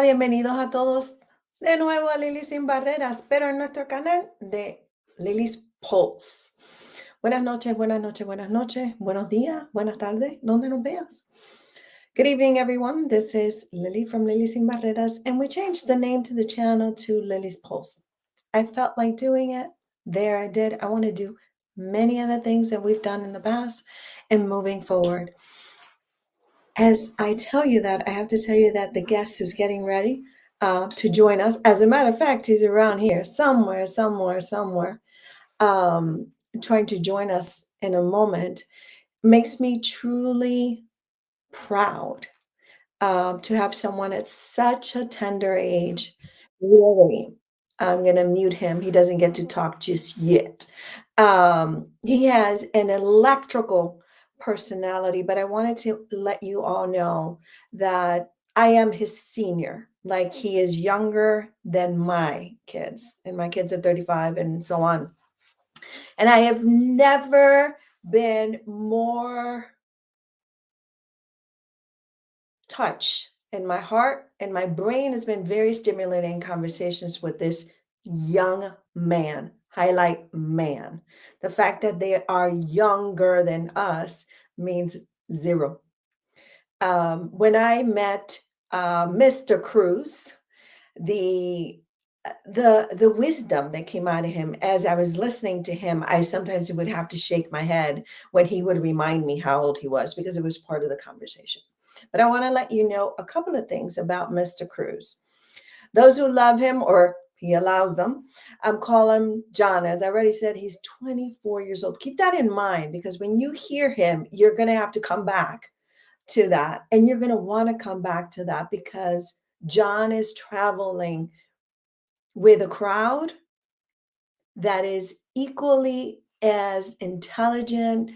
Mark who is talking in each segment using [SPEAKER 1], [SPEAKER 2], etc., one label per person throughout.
[SPEAKER 1] bienvenidos a todos de nuevo a Lili Sin Barreras, pero en nuestro canal de Lily's Pulse. Buenas noches, buenas noches, buenas noches, buenos días, buenas tardes, donde nos veas. Good evening, everyone. This is Lily from Lily Sin Barreras, and we changed the name to the channel to Lily's Pulse. I felt like doing it. There I did. I want to do many other things that we've done in the past and moving forward. As I tell you that, I have to tell you that the guest who's getting ready to join us, as a matter of fact, he's around here somewhere, trying to join us in a moment, makes me truly proud to have someone at such a tender age. Really, I'm going to mute him. He doesn't get to talk just yet. He has an electrical personality, but I wanted to let you all know that I am his senior. Like he is younger than my kids, and my kids are 35 and so on. And I have never been more touched in my heart, and my brain has been very stimulating conversations with this young man. Highlight man. The fact that they are younger than us means zero. When I met Mr. Cruz, the the wisdom that came out of him as I was listening to him, I sometimes would have to shake my head when he would remind me how old he was because it was part of the conversation. But I want to let you know a couple of things about Mr. Cruz. Those who love him, or he allows them, call him John. As I already said, he's 24 years old. Keep that in mind because when you hear him, you're going to have to come back to that. And you're going to want to come back to that because John is traveling with a crowd that is equally as intelligent,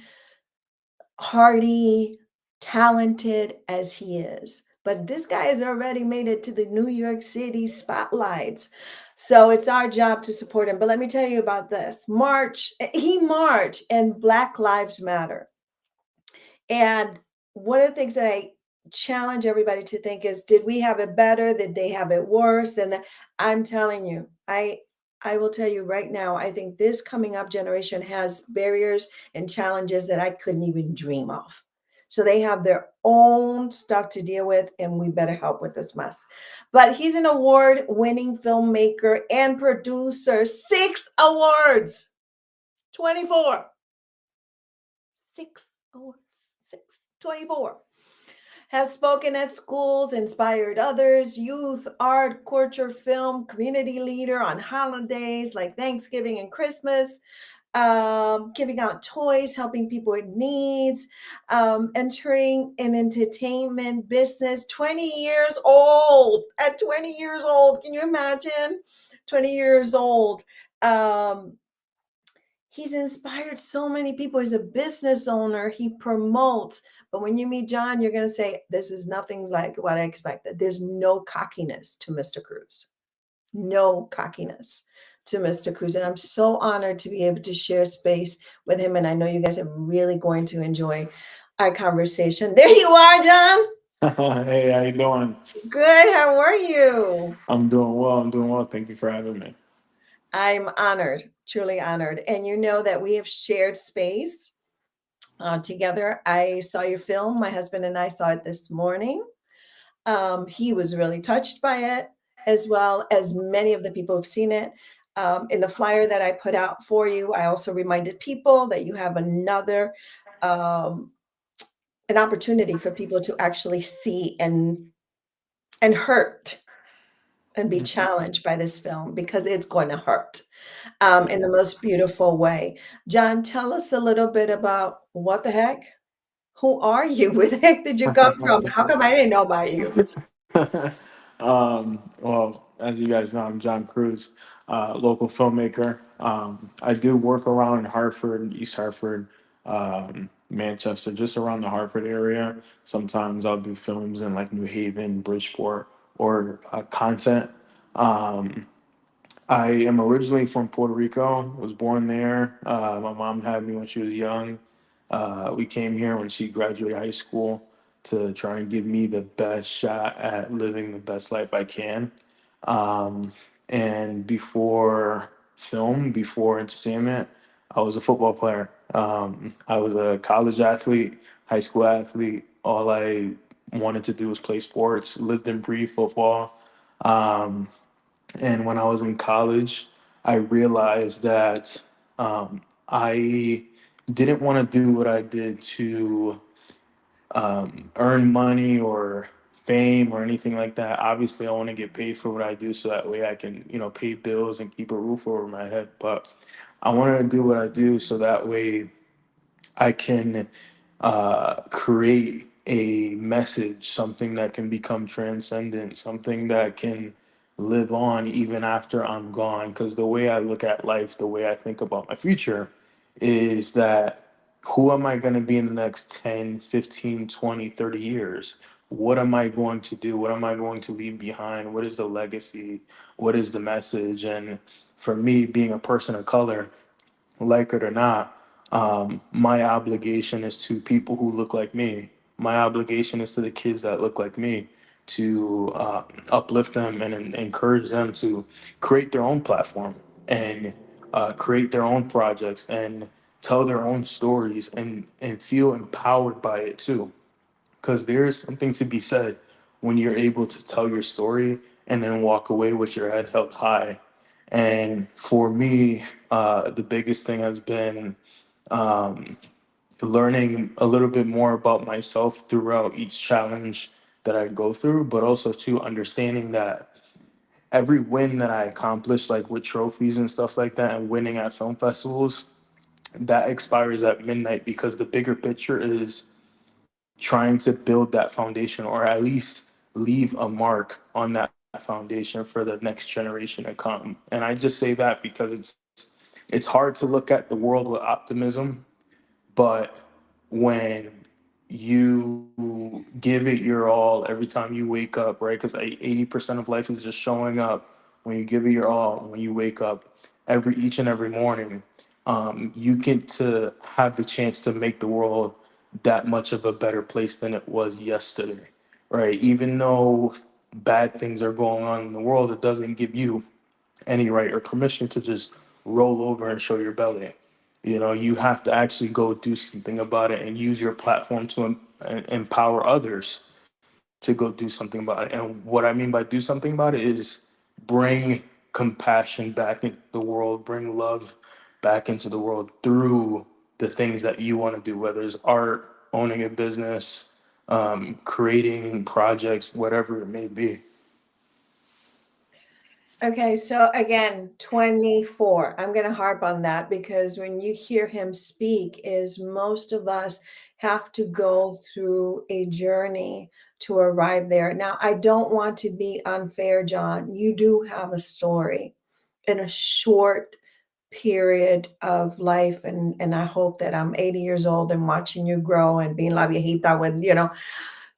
[SPEAKER 1] hardy, talented as he is. But this guy has already made it to the New York City spotlights. So it's our job to support him. But let me tell you about this. He marched in Black Lives Matter. And one of the things that I challenge everybody to think is, did we have it better? Did they have it worse? I'm telling you, I will tell you right now, I think this coming up generation has barriers and challenges that I couldn't even dream of. So they have their own stuff to deal with, and we better help with this mess. But he's an award-winning filmmaker and producer. 6 awards. 24. 6 awards. 24. Has spoken at schools, inspired others, youth, art, culture, film, community leader on holidays like Thanksgiving and Christmas, giving out toys, helping people with needs, entering an entertainment business, 20 years old. At 20 years old, can you imagine? 20 years old. He's inspired so many people. He's a business owner. He promotes. But when you meet John, you're going to say, this is nothing like what I expected. There's no cockiness to Mr. Cruz. No cockiness to Mr. Cruz. And I'm so honored to be able to share space with him. And I know you guys are really going to enjoy our conversation. There you are, John.
[SPEAKER 2] Hey, how you doing?
[SPEAKER 1] Good. How are you?
[SPEAKER 2] I'm doing well. I'm doing well. Thank you for having me.
[SPEAKER 1] I'm honored, truly honored. And you know that we have shared space together. I saw your film. My husband and I saw it this morning. He was really touched by it, as well as many of the people who've seen it. In the flyer that I put out for you, I also reminded people that you have um, an opportunity for people to actually see and hurt and be challenged by this film because it's going to hurt in the most beautiful way. John, tell us a little bit about what the heck? Who are you? Where the heck did you come from? How come I didn't know about you?
[SPEAKER 2] Well, as you guys know, I'm John Cruz, local filmmaker. I do work around Hartford, East Hartford, Manchester, just around the Hartford area. Sometimes I'll do films in like New Haven, Bridgeport, or content. Um, I am originally from Puerto Rico. Was born there. My mom had me when she was young. We came here when she graduated high school to try and give me the best shot at living the best life I can. Um, and before film, before entertainment, I was a football player. I was a college athlete, high school athlete. All I wanted to do was play sports, lived and breathed football. Um, and when I was in college, I realized that I didn't want to do what I did to earn money or fame or anything like that. Obviously, I want to get paid for what I do so that way I can, pay bills and keep a roof over my head. But I wanted to do what I do so that way I can create a message, something that can become transcendent, something that can live on even after I'm gone. Because the way I look at life, the way I think about my future is that who am I going to be in the next 10, 15, 20, 30 years? What am I going to do? What am I going to leave behind? What is the legacy? What is the message? And for me, being a person of color, like it or not, my obligation is to people who look like me. My obligation is to the kids that look like me to uplift them and encourage them to create their own platform and create their own projects and tell their own stories and feel empowered by it too, because there is something to be said when you're able to tell your story and then walk away with your head held high. And for me, the biggest thing has been learning a little bit more about myself throughout each challenge that I go through, but also to understanding that every win that I accomplish, like with trophies and stuff like that, and winning at film festivals, that expires at midnight, because the bigger picture is trying to build that foundation, or at least leave a mark on that foundation for the next generation to come. And I just say that because it's hard to look at the world with optimism, but when you give it your all every time you wake up, right? Because 80% of life is just showing up. When you give it your all, when you wake up each and every morning, you get to have the chance to make the world that much of a better place than it was yesterday, right? Even though bad things are going on in the world, it doesn't give you any right or permission to just roll over and show your belly. You have to actually go do something about it and use your platform to empower others to go do something about it. And what I mean by do something about it is bring compassion back into the world, bring love back into the world through the things that you want to do, whether it's art, owning a business, creating projects, whatever it may be.
[SPEAKER 1] Okay, so again, 24. I'm going to harp on that because when you hear him speak, is most of us have to go through a journey to arrive there. Now, I don't want to be unfair, John. You do have a story in a short period of life, and I hope that I'm 80 years old and watching you grow and being la viejita with,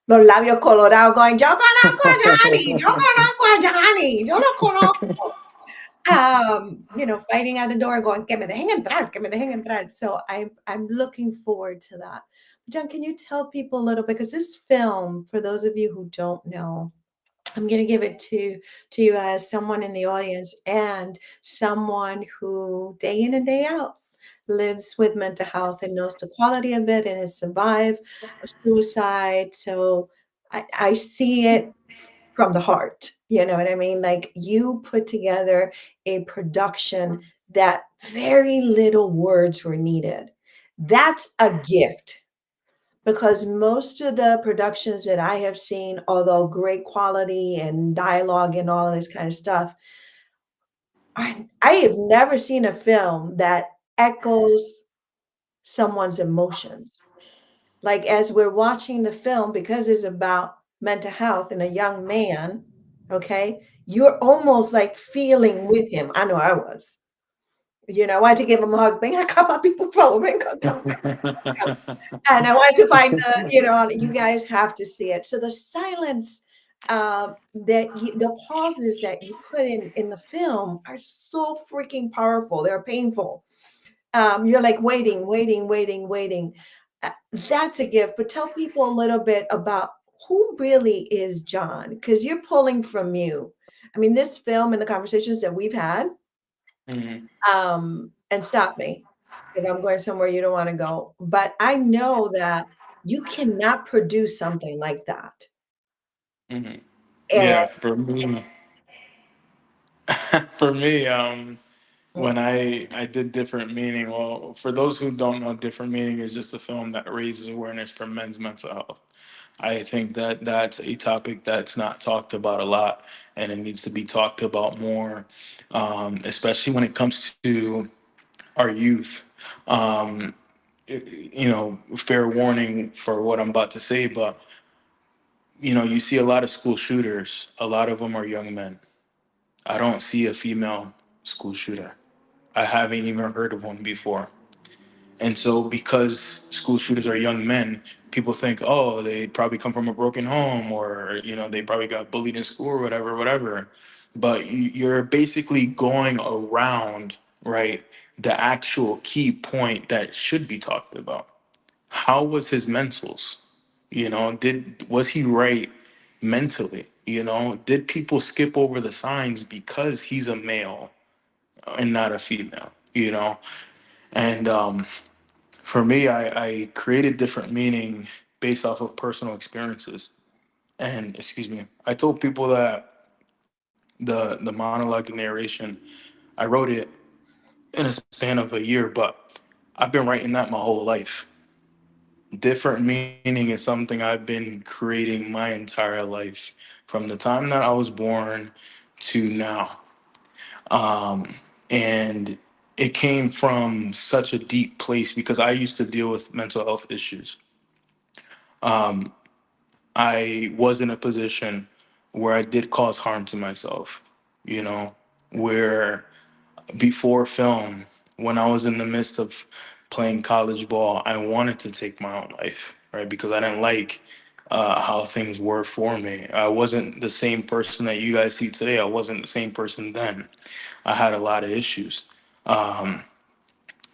[SPEAKER 1] los labios colorados going, yo conozco a Johnny, yo conozco a Johnny, yo lo conozco. Fighting at the door going, que me dejen entrar, que me dejen entrar. So I'm looking forward to that. John, can you tell people a little bit, because this film, for those of you who don't know, I'm going to give it to you as someone in the audience and someone who day in and day out lives with mental health and knows the quality of it and has survived a suicide. So I see it from the heart. You know what I mean? Like, you put together a production that very little words were needed. That's a gift, because most of the productions that I have seen, although great quality and dialogue and all of this kind of stuff, I have never seen a film that echoes someone's emotions. Like, as we're watching the film, because it's about mental health and a young man, okay, you're almost like feeling with him. I know I was. I wanted to give him a hug. Venga acá, papi, por favor, venga acá. And I wanted to find you guys have to see it. So the silence, the pauses that you put in the film are so freaking powerful. They're painful. You're like waiting, waiting, waiting, waiting. Uh, That's a gift, but tell people a little bit about who really is John, because you're pulling from you. I mean, this film and the conversations that we've had,
[SPEAKER 2] Hmm.
[SPEAKER 1] and stop me if I'm going somewhere you don't want to go, but I know that you cannot produce something like that.
[SPEAKER 2] Hmm.
[SPEAKER 1] And
[SPEAKER 2] Yeah, for me, for me, when I did Different Meaning, well, for those who don't know, Different Meaning is just a film that raises awareness for men's mental health. I think that that's a topic that's not talked about a lot, and it needs to be talked about more, especially when it comes to our youth. Um, fair warning for what I'm about to say, but you see a lot of school shooters. A lot of them are young men. I don't see a female school shooter. I haven't even heard of one before. And so, because school shooters are young men, people think, oh, they probably come from a broken home, or they probably got bullied in school, or whatever, whatever. But you're basically going around, right, the actual key point that should be talked about. How was his mentals? Did was he right mentally? Did people skip over the signs because he's a male and not a female? And for me, I created Different Meaning based off of personal experiences. And excuse me, I told people that the monologue, the narration, I wrote it in a span of a year, but I've been writing that my whole life. Different Meaning is something I've been creating my entire life, from the time that I was born to now. Um, and it came from such a deep place because I used to deal with mental health issues. Um, I was in a position where I did cause harm to myself, where before film, when I was in the midst of playing college ball, I wanted to take my own life, right? Because I didn't like how things were for me. I wasn't the same person that you guys see today. I wasn't the same person then. I had a lot of issues. Um,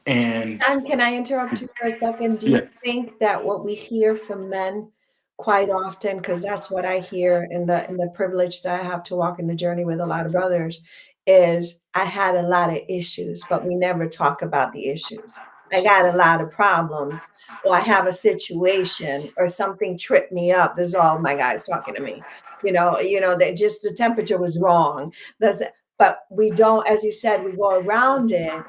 [SPEAKER 2] and
[SPEAKER 1] John, can I interrupt you for a second? Do you
[SPEAKER 2] yeah,
[SPEAKER 1] think that what we hear from men quite often, because that's what I hear in the privilege that I have to walk in the journey with a lot of brothers, is I had a lot of issues, but we never talk about the issues. I got a lot of problems, or I have a situation, or something tripped me up. This is all my guys talking to me. They just the temperature was wrong. That's but we don't, as you said, we go around it,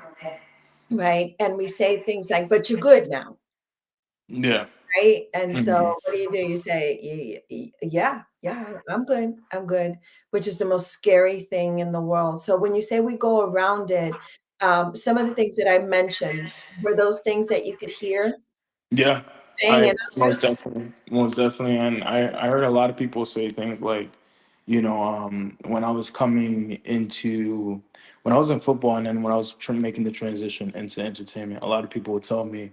[SPEAKER 1] right? And we say things like, "But you're good now,"
[SPEAKER 2] yeah.
[SPEAKER 1] right? And so
[SPEAKER 2] Mhm.
[SPEAKER 1] what do? You say, Yeah, yeah, I'm good," which is the most scary thing in the world. So when you say we go around it, some of the things that I mentioned, were those things that you could hear
[SPEAKER 2] Yeah,
[SPEAKER 1] saying
[SPEAKER 2] I
[SPEAKER 1] in others?
[SPEAKER 2] most definitely, and I heard a lot of people say things like, when I was coming into when I was in football, and then when I was making the transition into entertainment, a lot of people would tell me,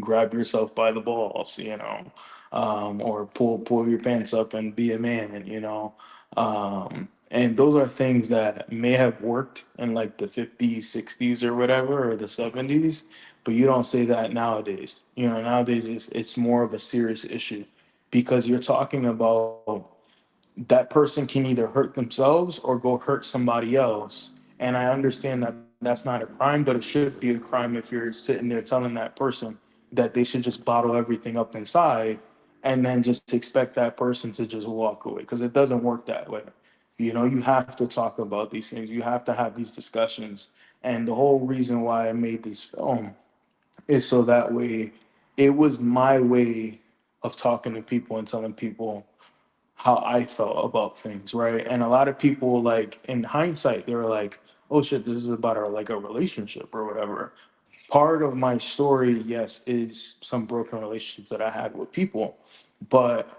[SPEAKER 2] grab yourself by the balls, or pull your pants up and be a man, and those are things that may have worked in like the 50s, 60s, or whatever, or the 70s, but you don't say that nowadays. Nowadays it's more of a serious issue because you're talking about that person can either hurt themselves or go hurt somebody else. And I understand that that's not a crime, but it should be a crime if you're sitting there telling that person that they should just bottle everything up inside and then just expect that person to just walk away, because it doesn't work that way. You have to talk about these things. You have to have these discussions. And the whole reason why I made this film is so that way it was my way of talking to people and telling people how I felt about things, right? And a lot of people, like in hindsight, they were like, "Oh shit, this is about our like a relationship or whatever." Part of my story, yes, is some broken relationships that I had with people, but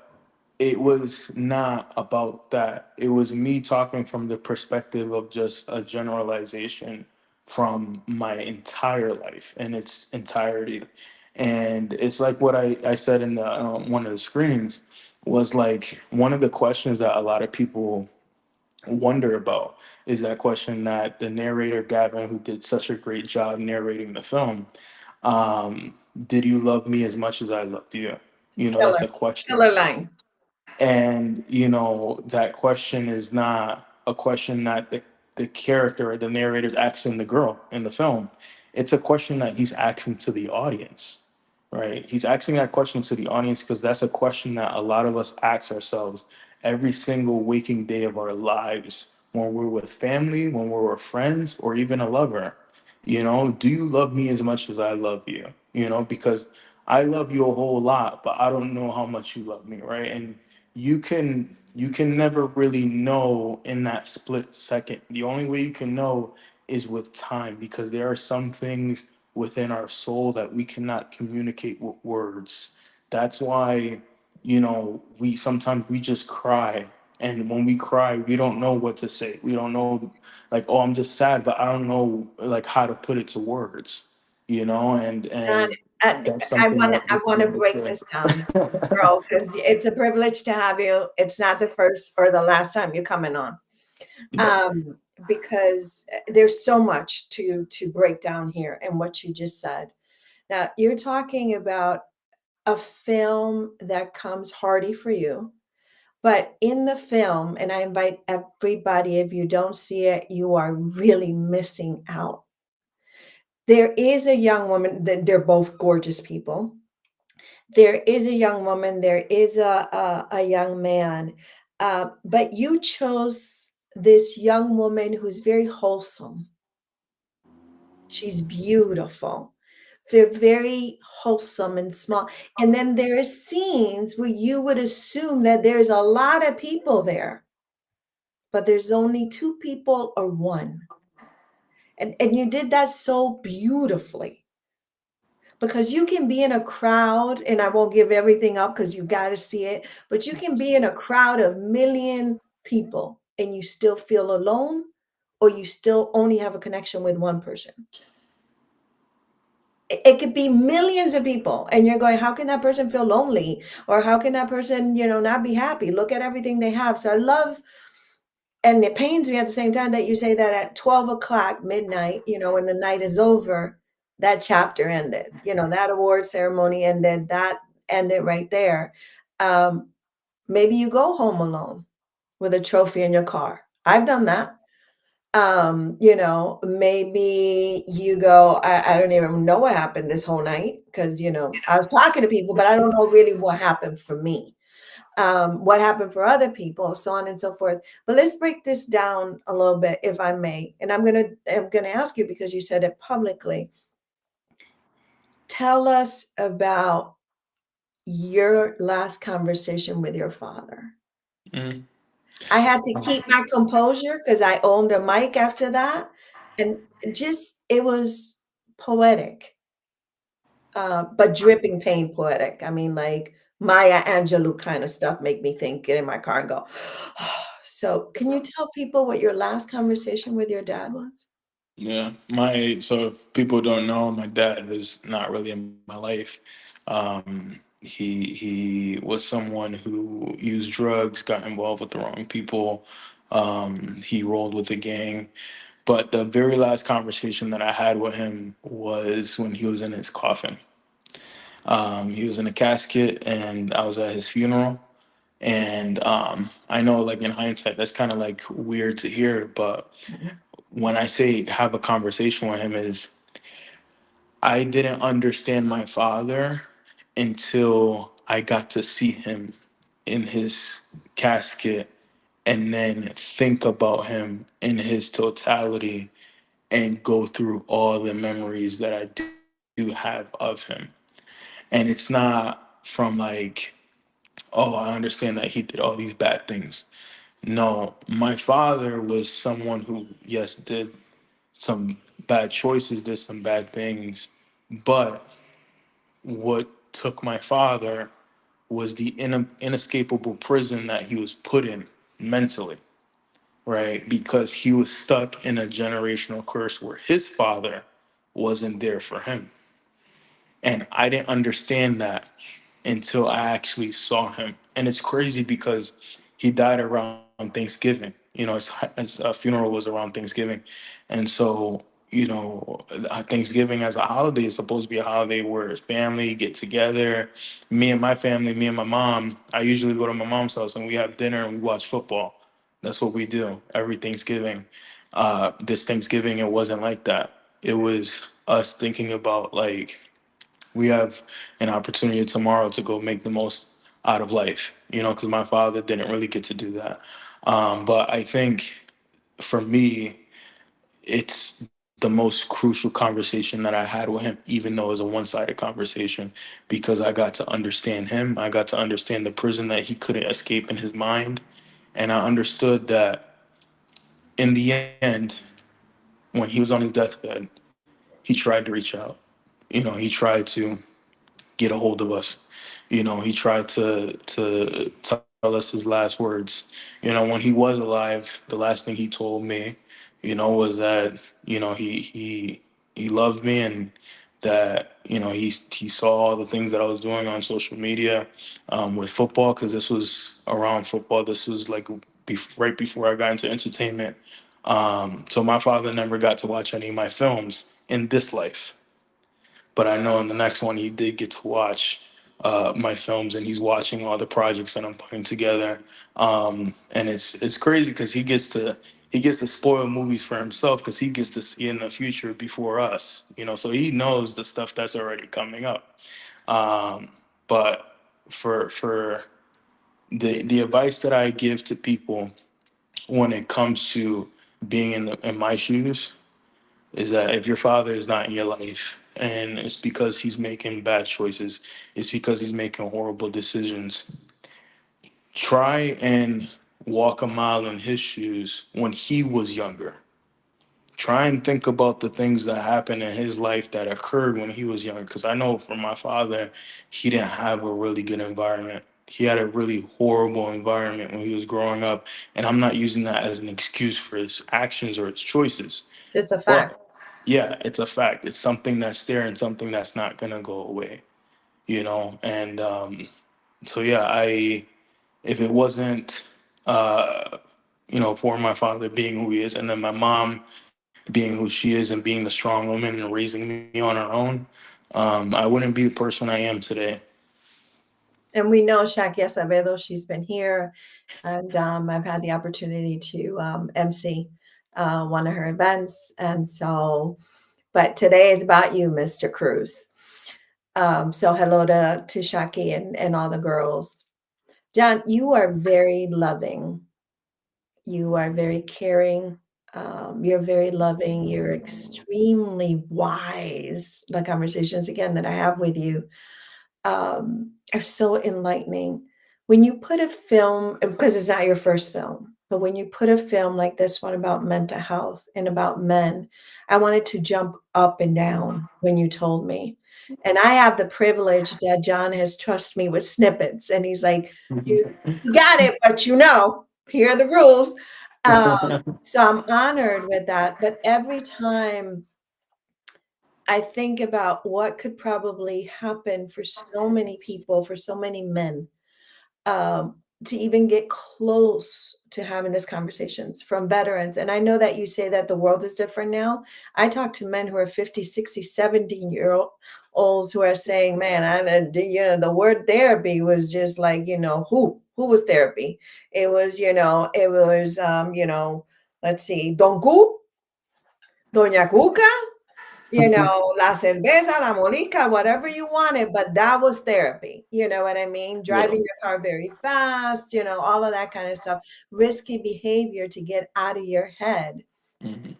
[SPEAKER 2] it was not about that. It was me talking from the perspective of just a generalization from my entire life in its entirety. And it's like what I said in the one of the screens was like one of the questions that a lot of people wonder about is that question that the narrator Gavin, who did such a great job narrating the film, Did you love me as much as I loved you? That's
[SPEAKER 1] Killer,
[SPEAKER 2] a question.
[SPEAKER 1] killer line.
[SPEAKER 2] And, that question is not a question that the character or the narrator is asking the girl in the film. It's a question that he's asking to the audience, right? He's asking that question to the audience because that's a question that a lot of us ask ourselves every single waking day of our lives when we're with family, when we're with friends, or even a lover. Do you love me as much as I love you? Because I love you a whole lot, but I don't know how much you love me, right? And you can never really know in that split second. The only way you can know is with time, because there are some things within our soul that we cannot communicate with words. That's why, we just cry. And when we cry, we don't know what to say. We don't know, like, oh, I'm just sad, but I don't know, like, how to put it to words, and
[SPEAKER 1] And
[SPEAKER 2] that's
[SPEAKER 1] I
[SPEAKER 2] something
[SPEAKER 1] want to
[SPEAKER 2] that
[SPEAKER 1] I
[SPEAKER 2] needs to
[SPEAKER 1] want
[SPEAKER 2] be
[SPEAKER 1] to break
[SPEAKER 2] understood.
[SPEAKER 1] this down, bro, because it's a privilege to have you. It's not the first or the last time you're coming on.
[SPEAKER 2] Yeah.
[SPEAKER 1] um, because there's so much to break down here and what you just said. Now you're talking about a film that comes hardy for you, but in the film, and I invite everybody, if you don't see it, you are really missing out. There is a young woman, they're both gorgeous people. There is a young woman, there is a young man, but you chose this young woman who's very wholesome. She's beautiful. They're very wholesome and small. And then there are scenes where you would assume that there's a lot of people there, but there's only two people or one. And you did that so beautifully because you can be in a crowd, and I won't give everything up because you got to see it, but you can be in a crowd of million people and you still feel alone, or you still only have a connection with one person. It could be millions of people and you're going, how can that person feel lonely, or how can that person, not be happy? Look at everything they have. So I love, and it pains me at the same time that you say that at 12 o'clock midnight, when the night is over, that chapter ended, that award ceremony ended, that ended right there. um, Maybe you go home alone with a trophy in your car. I've done that. Maybe you go, I don't even know what happened this whole night because, I was talking to people, but I don't know really what happened for me, what happened for other people, so on and so forth. But let's break this down a little bit, if I may. And I'm gonna ask you because you said it publicly. Tell us about your last conversation with your father.
[SPEAKER 2] Mhm.
[SPEAKER 1] I had to keep my composure because I owned a mic after that, and it was poetic, but dripping pain poetic. I mean, like Maya Angelou kind of stuff make me think, get in my car and go. So, can you tell people what your last conversation with your dad was?
[SPEAKER 2] Yeah, so if people don't know, my dad is not really in my life. He was someone who used drugs, got involved with the wrong people. He rolled with a gang. But the very last conversation that I had with him was when he was in his coffin. He was in a casket, and I was at his funeral. And I know, like, in hindsight, that's kind of like weird to hear, but when I say have a conversation with him, is I didn't understand my father until I got to see him in his casket and then think about him in his totality and go through all the memories that I do have of him. And it's not from like, oh, I understand that he did all these bad things. No, my father was someone who, yes, did some bad choices, did some bad things, but what took my father was the inescapable prison that he was put in mentally, right? Because he was stuck in a generational curse where his father wasn't there for him. And I didn't understand that until I actually saw him. And it's crazy because he died around Thanksgiving. His funeral was around Thanksgiving. And so, you know, Thanksgiving as a holiday is supposed to be a holiday where family get together. Me and my family, me and my mom, I usually go to my mom's house and we have dinner and we watch football. That's what we do every Thanksgiving. This Thanksgiving, it wasn't like that. It was us thinking about like, we have an opportunity tomorrow to go make the most out of life, because my father didn't really get to do that. But I think for me, it's the most crucial conversation that I had with him, even though it was a one sided conversation, because I got to understand him. I got to understand the prison that he couldn't escape in his mind. And I understood that in the end, when he was on his deathbed, he tried to reach out. He tried to get a hold of us. He tried to tell us his last words. When he was alive, the last thing he told me, was that he loved me, and that he saw all the things that I was doing on social media, with football, because this was around football. This was like right before I got into entertainment. So my father never got to watch any of my films in this life, but I know in the next one he did get to watch my films, and he's watching all the projects that I'm putting together. And it's crazy because he gets to spoil movies for himself because he gets to see in the future before us. So he knows the stuff that's already coming up. Um, but for the advice that I give to people when it comes to being in my shoes is that if your father is not in your life and it's because he's making bad choices, it's because he's making horrible decisions, try and walk a mile in his shoes when he was younger. Try and think about the things that happened in his life that occurred when he was younger. Because I know for my father, he didn't have a really good environment. He had a really horrible environment when he was growing up. And I'm not using that as an excuse for his actions or his choices.
[SPEAKER 1] It's just a fact.
[SPEAKER 2] But yeah, it's a fact. It's something that's there and something that's not gonna go away. And so yeah, I if it wasn't uh for my father being who he is, and then my mom being who she is and being the strong woman and raising me on her own, I wouldn't be the person I am today.
[SPEAKER 1] And we know Shaq Acevedo, she's been here, and I've had the opportunity to MC one of her events. And so, but today is about you, Mr. Cruz. So hello to Shaki and all the girls. John, you are very loving. You are very caring. You're very loving. You're extremely wise. The conversations again that I have with you are so enlightening. When you put a film, because it's not your first film, but when you put a film like this one about mental health and about men, I wanted to jump up and down when you told me. And I have the privilege that John has trusted me with snippets. And he's like, you got it, but here are the rules. Um, so I'm honored with that. But every time I think about what could probably happen for so many people, for so many men, to even get close to having these conversations from veterans. And I know that you say that the world is different now. I talk to men who are 50, 60, 70-year-olds who are saying, man, the word therapy was just like, who was therapy? It was, let's see, Don Q, Doña Cuca, la cerveza, la molica, whatever you wanted, but that was therapy. You know what I mean?
[SPEAKER 2] Yeah.
[SPEAKER 1] Driving your car very fast, all of that kind of stuff. Risky behavior to get out of your head
[SPEAKER 2] Mhm.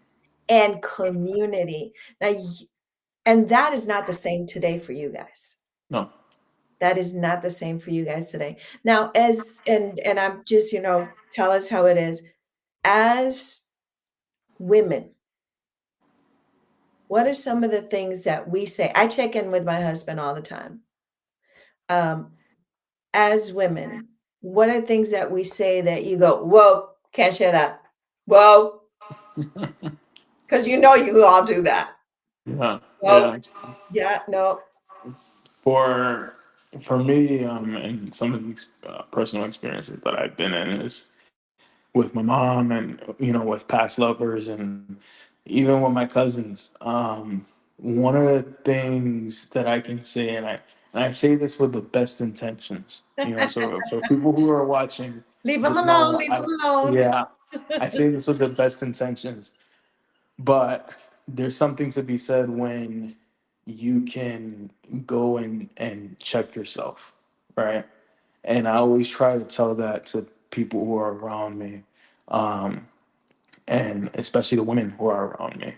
[SPEAKER 1] and community. And that is not the same today for you guys.
[SPEAKER 2] No.
[SPEAKER 1] That is not the same for you guys today. Now, and I'm just, tell us how it is. As women, what are some of the things that we say? I check in with my husband all the time. Um, as women, what are things that we say that you go, whoa, can't share that? Whoa, because you all do that.
[SPEAKER 2] Yeah.
[SPEAKER 1] Whoa,
[SPEAKER 2] Yeah.
[SPEAKER 1] yeah, no.
[SPEAKER 2] For for me, and some of these personal experiences that I've been in is with my mom, and with past lovers, and even with my cousins. One of the things that I can say, and I say this with the best intentions, so for people who are watching,
[SPEAKER 1] Leave them
[SPEAKER 2] just
[SPEAKER 1] alone.
[SPEAKER 2] know
[SPEAKER 1] Leave them alone.
[SPEAKER 2] yeah, I say this with the best intentions, but there's something to be said when you can go and check yourself, right? And I always try to tell that to people who are around me. Um, and especially the women who are around me,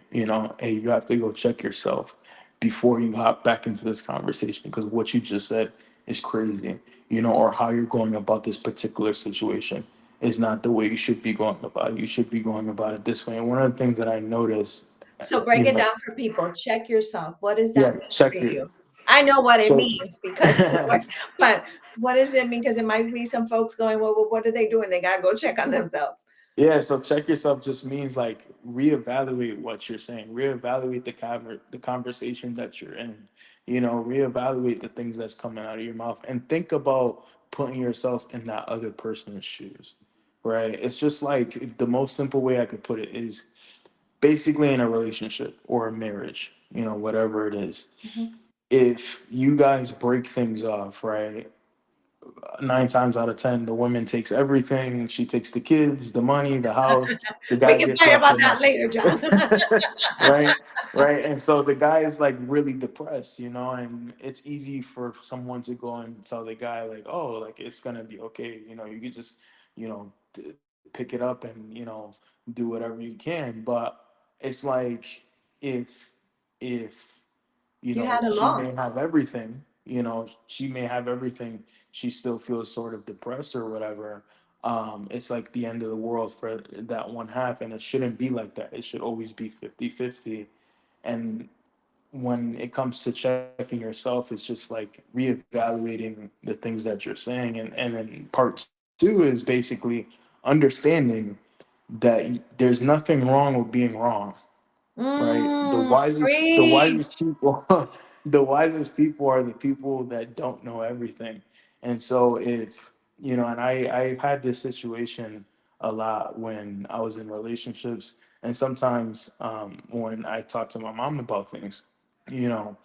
[SPEAKER 2] hey, you have to go check yourself before you hop back into this conversation, because what you just said is crazy, or how you're going about this particular situation is not the way you should be going about it. You should be going about it this way. And one of the things that I notice,
[SPEAKER 1] So
[SPEAKER 2] you
[SPEAKER 1] break it
[SPEAKER 2] know
[SPEAKER 1] down for people. Check yourself. What does that
[SPEAKER 2] yeah,
[SPEAKER 1] mean for
[SPEAKER 2] check your
[SPEAKER 1] you? I know what it
[SPEAKER 2] so
[SPEAKER 1] means because, but what does it mean? Because it might be some folks going, well, what are they doing? They got to go check on themselves.
[SPEAKER 2] Yeah, so check yourself just means like reevaluate what you're saying, reevaluate the conversation that you're in, reevaluate the things that's coming out of your mouth, and think about putting yourself in that other person's shoes, right? It's just like, if the most simple way I could put it is basically in a relationship or a marriage, whatever it is.
[SPEAKER 1] Mhm.
[SPEAKER 2] If you guys break things off, right? 9 times out of 10, the woman takes everything. She takes the kids, the money, the house. The
[SPEAKER 1] We
[SPEAKER 2] guy
[SPEAKER 1] can
[SPEAKER 2] gets
[SPEAKER 1] pray
[SPEAKER 2] left
[SPEAKER 1] about
[SPEAKER 2] with
[SPEAKER 1] that
[SPEAKER 2] nothing.
[SPEAKER 1] later, John.
[SPEAKER 2] Right, right. And so the guy is like really depressed, and it's easy for someone to go and tell the guy like, oh, like it's gonna be okay. You could just, pick it up and do whatever you can. But it's like, if if
[SPEAKER 1] You had a
[SPEAKER 2] she may
[SPEAKER 1] loss.
[SPEAKER 2] have everything, she may have everything, she still feels sort of depressed or whatever. It's like the end of the world for that one half, and it shouldn't be like that. It should always be 50-50. And when it comes to checking yourself, it's just like reevaluating the things that you're saying. And then part two is basically understanding that there's nothing wrong with being wrong, right? The wisest, the wisest
[SPEAKER 1] Preach.
[SPEAKER 2] people, the wisest people are the people that don't know everything. And so if, and I've had this situation a lot when I was in relationships, and sometimes when I talk to my mom about things, you know,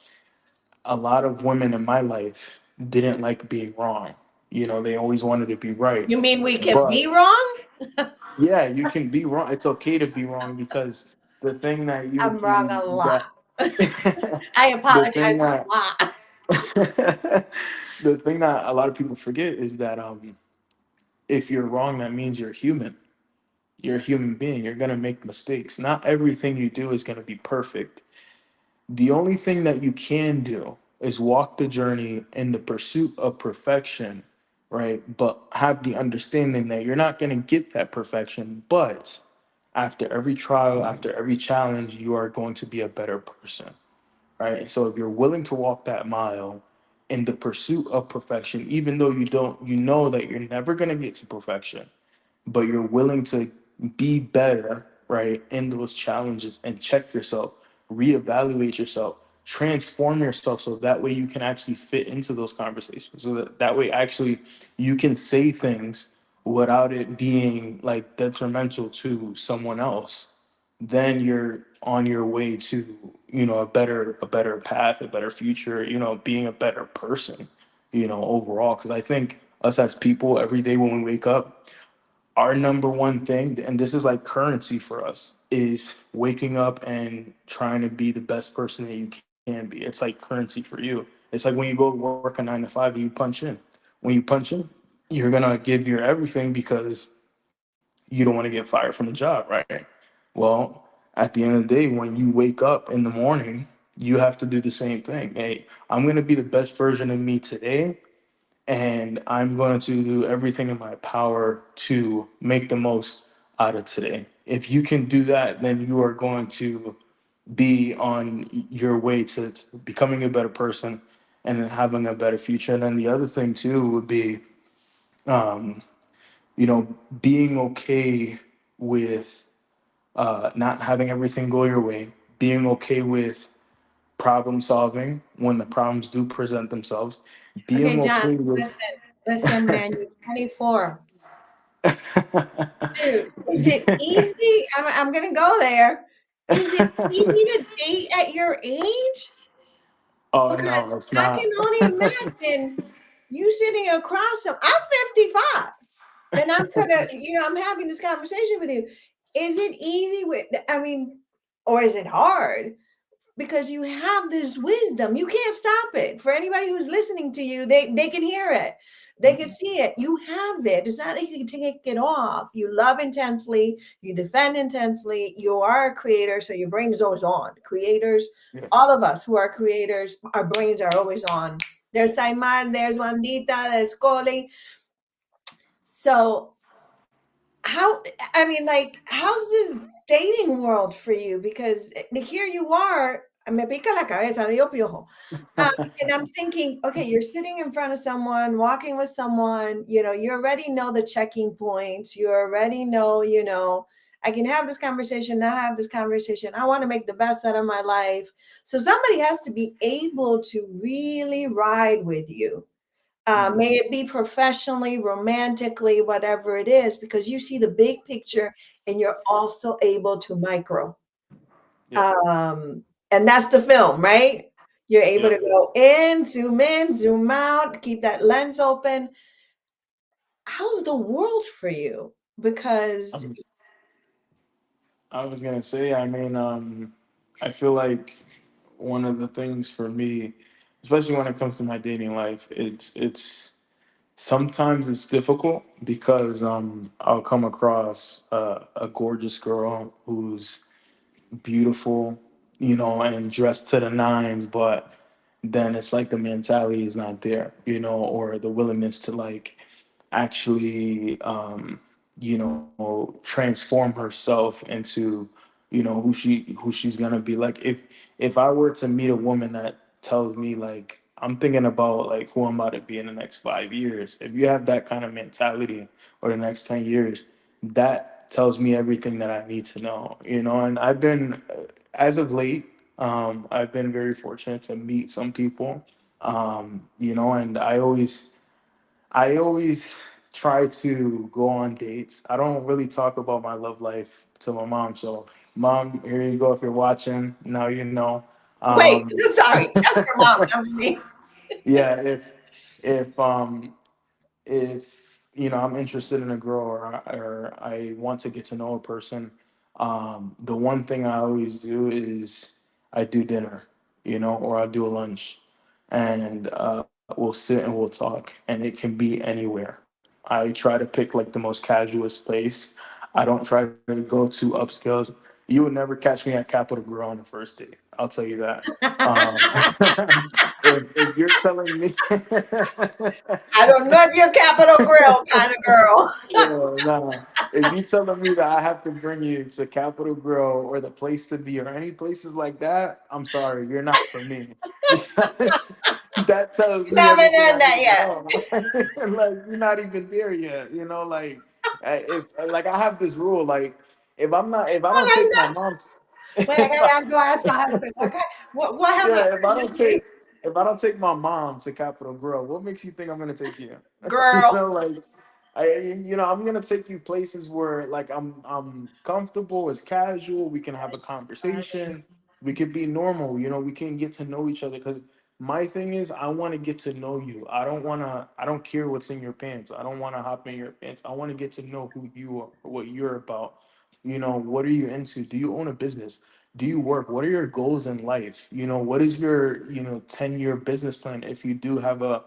[SPEAKER 2] a lot of women in my life didn't like being wrong. They always wanted to be right.
[SPEAKER 1] You mean we can
[SPEAKER 2] But
[SPEAKER 1] be wrong?
[SPEAKER 2] yeah, you can be wrong. It's okay to be wrong, because the thing that
[SPEAKER 1] I'm wrong a lot.
[SPEAKER 2] that
[SPEAKER 1] I
[SPEAKER 2] the
[SPEAKER 1] apologize
[SPEAKER 2] thing
[SPEAKER 1] a
[SPEAKER 2] that
[SPEAKER 1] lot.
[SPEAKER 2] the thing that a lot of people forget is that if you're wrong, that means you're human. You're a human being. You're gonna make mistakes. Not everything you do is gonna be perfect. The only thing that you can do is walk the journey in the pursuit of perfection, right? But have the understanding that you're not going to get that perfection. But after every trial, after every challenge, you are going to be a better person, right? So if you're willing to walk that mile in the pursuit of perfection, even though you know that you're never going to get to perfection, but you're willing to be better, right, in those challenges, and check yourself, reevaluate yourself, transform yourself, so that way you can actually fit into those conversations. So that way actually you can say things without it being like detrimental to someone else. Then you're on your way to, a better path, a better future, being a better person, overall. Because I think us as people, every day when we wake up, our number one thing, and this is like currency for us, is waking up and trying to be the best person that you can be. It's like currency for you. It's like when you go work a 9 to 5 and you punch in. When you punch in, you're gonna give your everything, because you don't want to get fired from the job, right? Well, at the end of the day, when you wake up in the morning, you have to do the same thing. Hey, I'm gonna be the best version of me today, and I'm going to do everything in my power to make the most out of today. If you can do that, then you are going to be on your way to becoming a better person, and then having a better future. And then the other thing too would be, um, being okay with not having everything go your way, being okay with problem solving when the problems do present themselves,
[SPEAKER 1] Okay,
[SPEAKER 2] being
[SPEAKER 1] John,
[SPEAKER 2] okay with
[SPEAKER 1] listen, man, you're 24. Dude, is it easy? I'm gonna go there. Is it easy to date at your age?
[SPEAKER 2] Oh no,
[SPEAKER 1] Because
[SPEAKER 2] it's
[SPEAKER 1] I
[SPEAKER 2] not.
[SPEAKER 1] can only imagine you sitting across from I'm 55 and I'm gonna, I'm having this conversation with you. Is it easy with, I mean, or is it hard? Because you have this wisdom. You can't stop it. For anybody who's listening to you, they can hear it. They can see it. You have it. It's not like you can take it off. You love intensely. You defend intensely. You are a creator, so your brain is always on. Creators,
[SPEAKER 2] Yeah.
[SPEAKER 1] all of us who are creators, our brains are always on. There's Saiman, there's Wandita, there's Koli. So how, I mean, like, how's this dating world for you? Because here you are, me pica la cabeza, digo piojo. And I'm thinking, okay, you're sitting in front of someone, walking with someone, you already know the checking points. You already know, I can have this conversation, not have this conversation. I want to make the best out of my life. So somebody has to be able to really ride with you.
[SPEAKER 2] Mhm.
[SPEAKER 1] May it be professionally, romantically, whatever it is, because you see the big picture and you're also able to micro.
[SPEAKER 2] Yeah.
[SPEAKER 1] And that's the film, right? You're able
[SPEAKER 2] Yeah.
[SPEAKER 1] to go in, zoom out, keep that lens open. How's the world for you? Because
[SPEAKER 2] Um, I was gonna say, I mean, I feel like one of the things for me, especially when it comes to my dating life, it's sometimes it's difficult because I'll come across a gorgeous girl who's beautiful, and dressed to the nines, but then it's like the mentality is not there, or the willingness to like actually, transform herself into, who she's gonna be. Like if I were to meet a woman that tells me like I'm thinking about like who I'm about to be in the next 5 years, if you have that kind of mentality, or the next 10 years, that tells me everything that I need to know, and I've been, as of late, I've been very fortunate to meet some people, and I always try to go on dates. I don't really talk about my love life to my mom. So, mom, here you go. If you're watching, now you know.
[SPEAKER 1] wait,
[SPEAKER 2] Um,
[SPEAKER 1] sorry, that's your mom, not me.
[SPEAKER 2] yeah, if if I'm interested in a girl, or I want to get to know a person, the one thing I always do is I do dinner, or I do a lunch, and we'll sit and we'll talk, and it can be anywhere. I try to pick like the most casualest place. I don't try to go too upscales. You would never catch me at Capitol Grill on the first date. I'll tell you that. Um, if you're telling me
[SPEAKER 1] I don't know if you're Capitol Grill kind of girl.
[SPEAKER 2] Yeah, nah. If you telling me that I have to bring you to Capitol Grill or the Place to Be or any places like that, I'm sorry, you're not for me. Because that tells
[SPEAKER 1] You
[SPEAKER 2] me
[SPEAKER 1] haven't
[SPEAKER 2] everything
[SPEAKER 1] done
[SPEAKER 2] I
[SPEAKER 1] that
[SPEAKER 2] need to
[SPEAKER 1] yet.
[SPEAKER 2] know. Like you're not even there yet. Like if like I have this rule, like if I don't take my mom,
[SPEAKER 1] Wait, I
[SPEAKER 2] if I,
[SPEAKER 1] gotta go ask my husband. What happened?
[SPEAKER 2] yeah, if I don't take my mom to Capitol Grill, what makes you think I'm gonna take you?
[SPEAKER 1] Girl,
[SPEAKER 2] Like I'm gonna take you places where like I'm comfortable, it's casual, we can have a conversation, we can be normal, we can get to know each other. Because my thing is, I want to get to know you. I don't care what's in your pants. I don't want to hop in your pants. I want to get to know who you are, what you're about. What are you into? Do you own a business? Do you work? What are your goals in life? What is your 10-year business plan if you do have a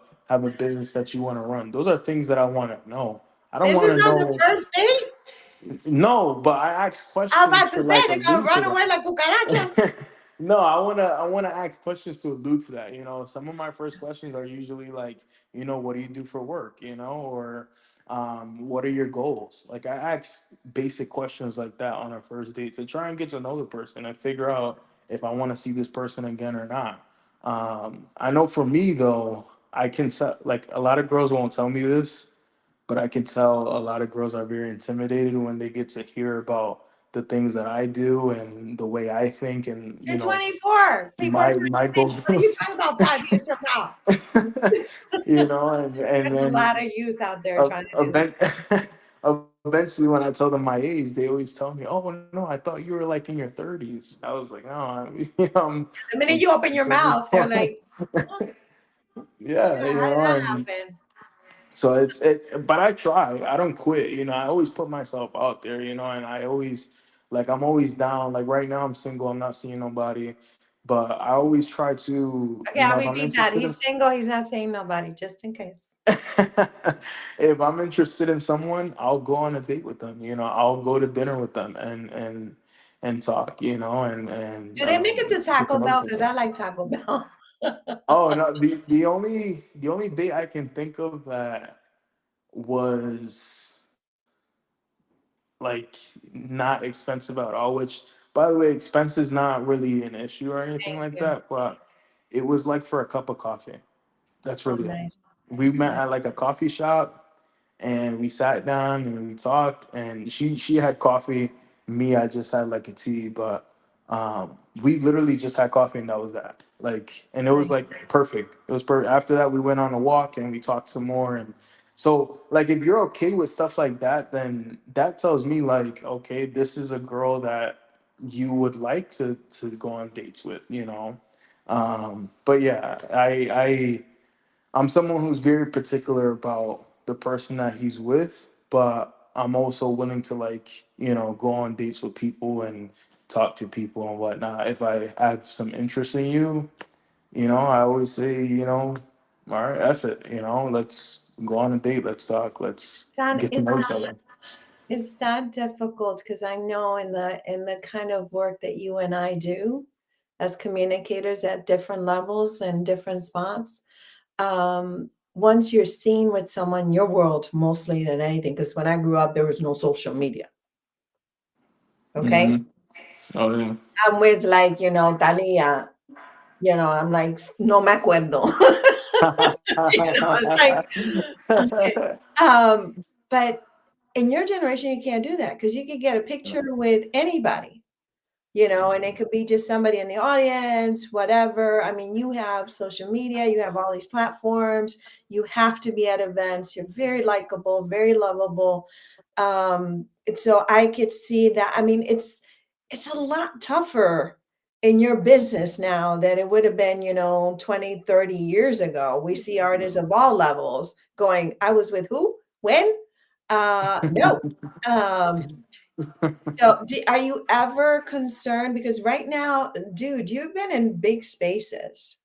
[SPEAKER 2] business that you want to run? Those are things that I want to know. I don't
[SPEAKER 1] this
[SPEAKER 2] want
[SPEAKER 1] is
[SPEAKER 2] to
[SPEAKER 1] on the
[SPEAKER 2] know.
[SPEAKER 1] first date.
[SPEAKER 2] No, but I ask
[SPEAKER 1] I'm
[SPEAKER 2] questions
[SPEAKER 1] about
[SPEAKER 2] to
[SPEAKER 1] to say
[SPEAKER 2] like
[SPEAKER 1] they're gonna
[SPEAKER 2] allude to
[SPEAKER 1] run away like cucarachas.
[SPEAKER 2] that. No, I wanna ask questions to allude to that. Some of my first questions are usually like, what do you do for work? Or what are your goals? Like I ask basic questions like that on a first date to try and get to know the person and figure out if I want to see this person again or not. I know for me though, I can tell, like a lot of girls won't tell me this, but I can tell a lot of girls are very intimidated when they get to hear about the things that I do and the way I think, and
[SPEAKER 1] You're 24. People are
[SPEAKER 2] my
[SPEAKER 1] trying
[SPEAKER 2] my
[SPEAKER 1] to think, what are you
[SPEAKER 2] goals.
[SPEAKER 1] talking about 5 years from now?
[SPEAKER 2] And
[SPEAKER 1] There's a
[SPEAKER 2] then
[SPEAKER 1] lot of youth out there
[SPEAKER 2] uh,
[SPEAKER 1] trying to do that.
[SPEAKER 2] event- eventually when I tell them my age, they always tell me, "Oh no, I thought you were like in your 30s." I was like, "No,
[SPEAKER 1] The minute
[SPEAKER 2] I'm
[SPEAKER 1] you open your mouth, they're
[SPEAKER 2] 24."
[SPEAKER 1] like, "Huh,
[SPEAKER 2] Yeah,
[SPEAKER 1] yeah, how did that
[SPEAKER 2] and
[SPEAKER 1] happen?"
[SPEAKER 2] so but I try. I don't quit. I always put myself out there. And I always like I'm always down. Like right now, I'm single. I'm not seeing nobody, but I always try to.
[SPEAKER 1] Okay, I'll
[SPEAKER 2] If I'm
[SPEAKER 1] repeat that.
[SPEAKER 2] interested in
[SPEAKER 1] He's single. He's not saying nobody, just in case.
[SPEAKER 2] if I'm interested in someone, I'll go on a date with them. I'll go to dinner with them and talk. And
[SPEAKER 1] Do they make it to
[SPEAKER 2] get to
[SPEAKER 1] Taco
[SPEAKER 2] know
[SPEAKER 1] Bell?
[SPEAKER 2] each
[SPEAKER 1] Because
[SPEAKER 2] other.
[SPEAKER 1] I like Taco Bell.
[SPEAKER 2] Oh no, the only date I can think of that was like not expensive at all. Which, by the way, expense is not really an issue or anything
[SPEAKER 1] Thank
[SPEAKER 2] like
[SPEAKER 1] you.
[SPEAKER 2] that. But it was like for a cup of coffee. That's
[SPEAKER 1] Oh,
[SPEAKER 2] really it.
[SPEAKER 1] nice.
[SPEAKER 2] We met
[SPEAKER 1] Nice.
[SPEAKER 2] at like a coffee shop, and we sat down and we talked. And she had coffee. Me, I just had like a tea. But we literally just had coffee, and that was that. Like, and it was
[SPEAKER 1] Nice.
[SPEAKER 2] like perfect. It was perfect. After that, we went on a walk and we talked some more. And so, like, if you're okay with stuff like that, then that tells me like, okay, this is a girl that you would like to go on dates with. But yeah, I'm someone who's very particular about the person that he's with, but I'm also willing to like, go on dates with people and talk to people and whatnot. If I have some interest in you, I always say, all right, F it, let's go on a date, let's talk, let's
[SPEAKER 1] John,
[SPEAKER 2] get to know each other.
[SPEAKER 1] is that difficult? Because I know in the kind of work that you and I do as communicators at different levels and different spots, once you're seen with someone, your world mostly than anything, because when I grew up, there was no social media. Okay.
[SPEAKER 2] Hmm. Oh yeah.
[SPEAKER 1] I'm with like, Thalia, I'm like, no me acuerdo. It's like, okay. Um, but in your generation, you can't do that because you could get a picture with anybody, and it could be just somebody in the audience, whatever. I mean, you have social media, you have all these platforms, you have to be at events, you're very likable, very lovable. And so I could see that. I mean, it's a lot tougher in your business now than it would have been, 20, 30 years ago. We see artists of all levels going, I was with who? When? No. Um, so, are you ever concerned? Because right now, dude, you've been in big spaces.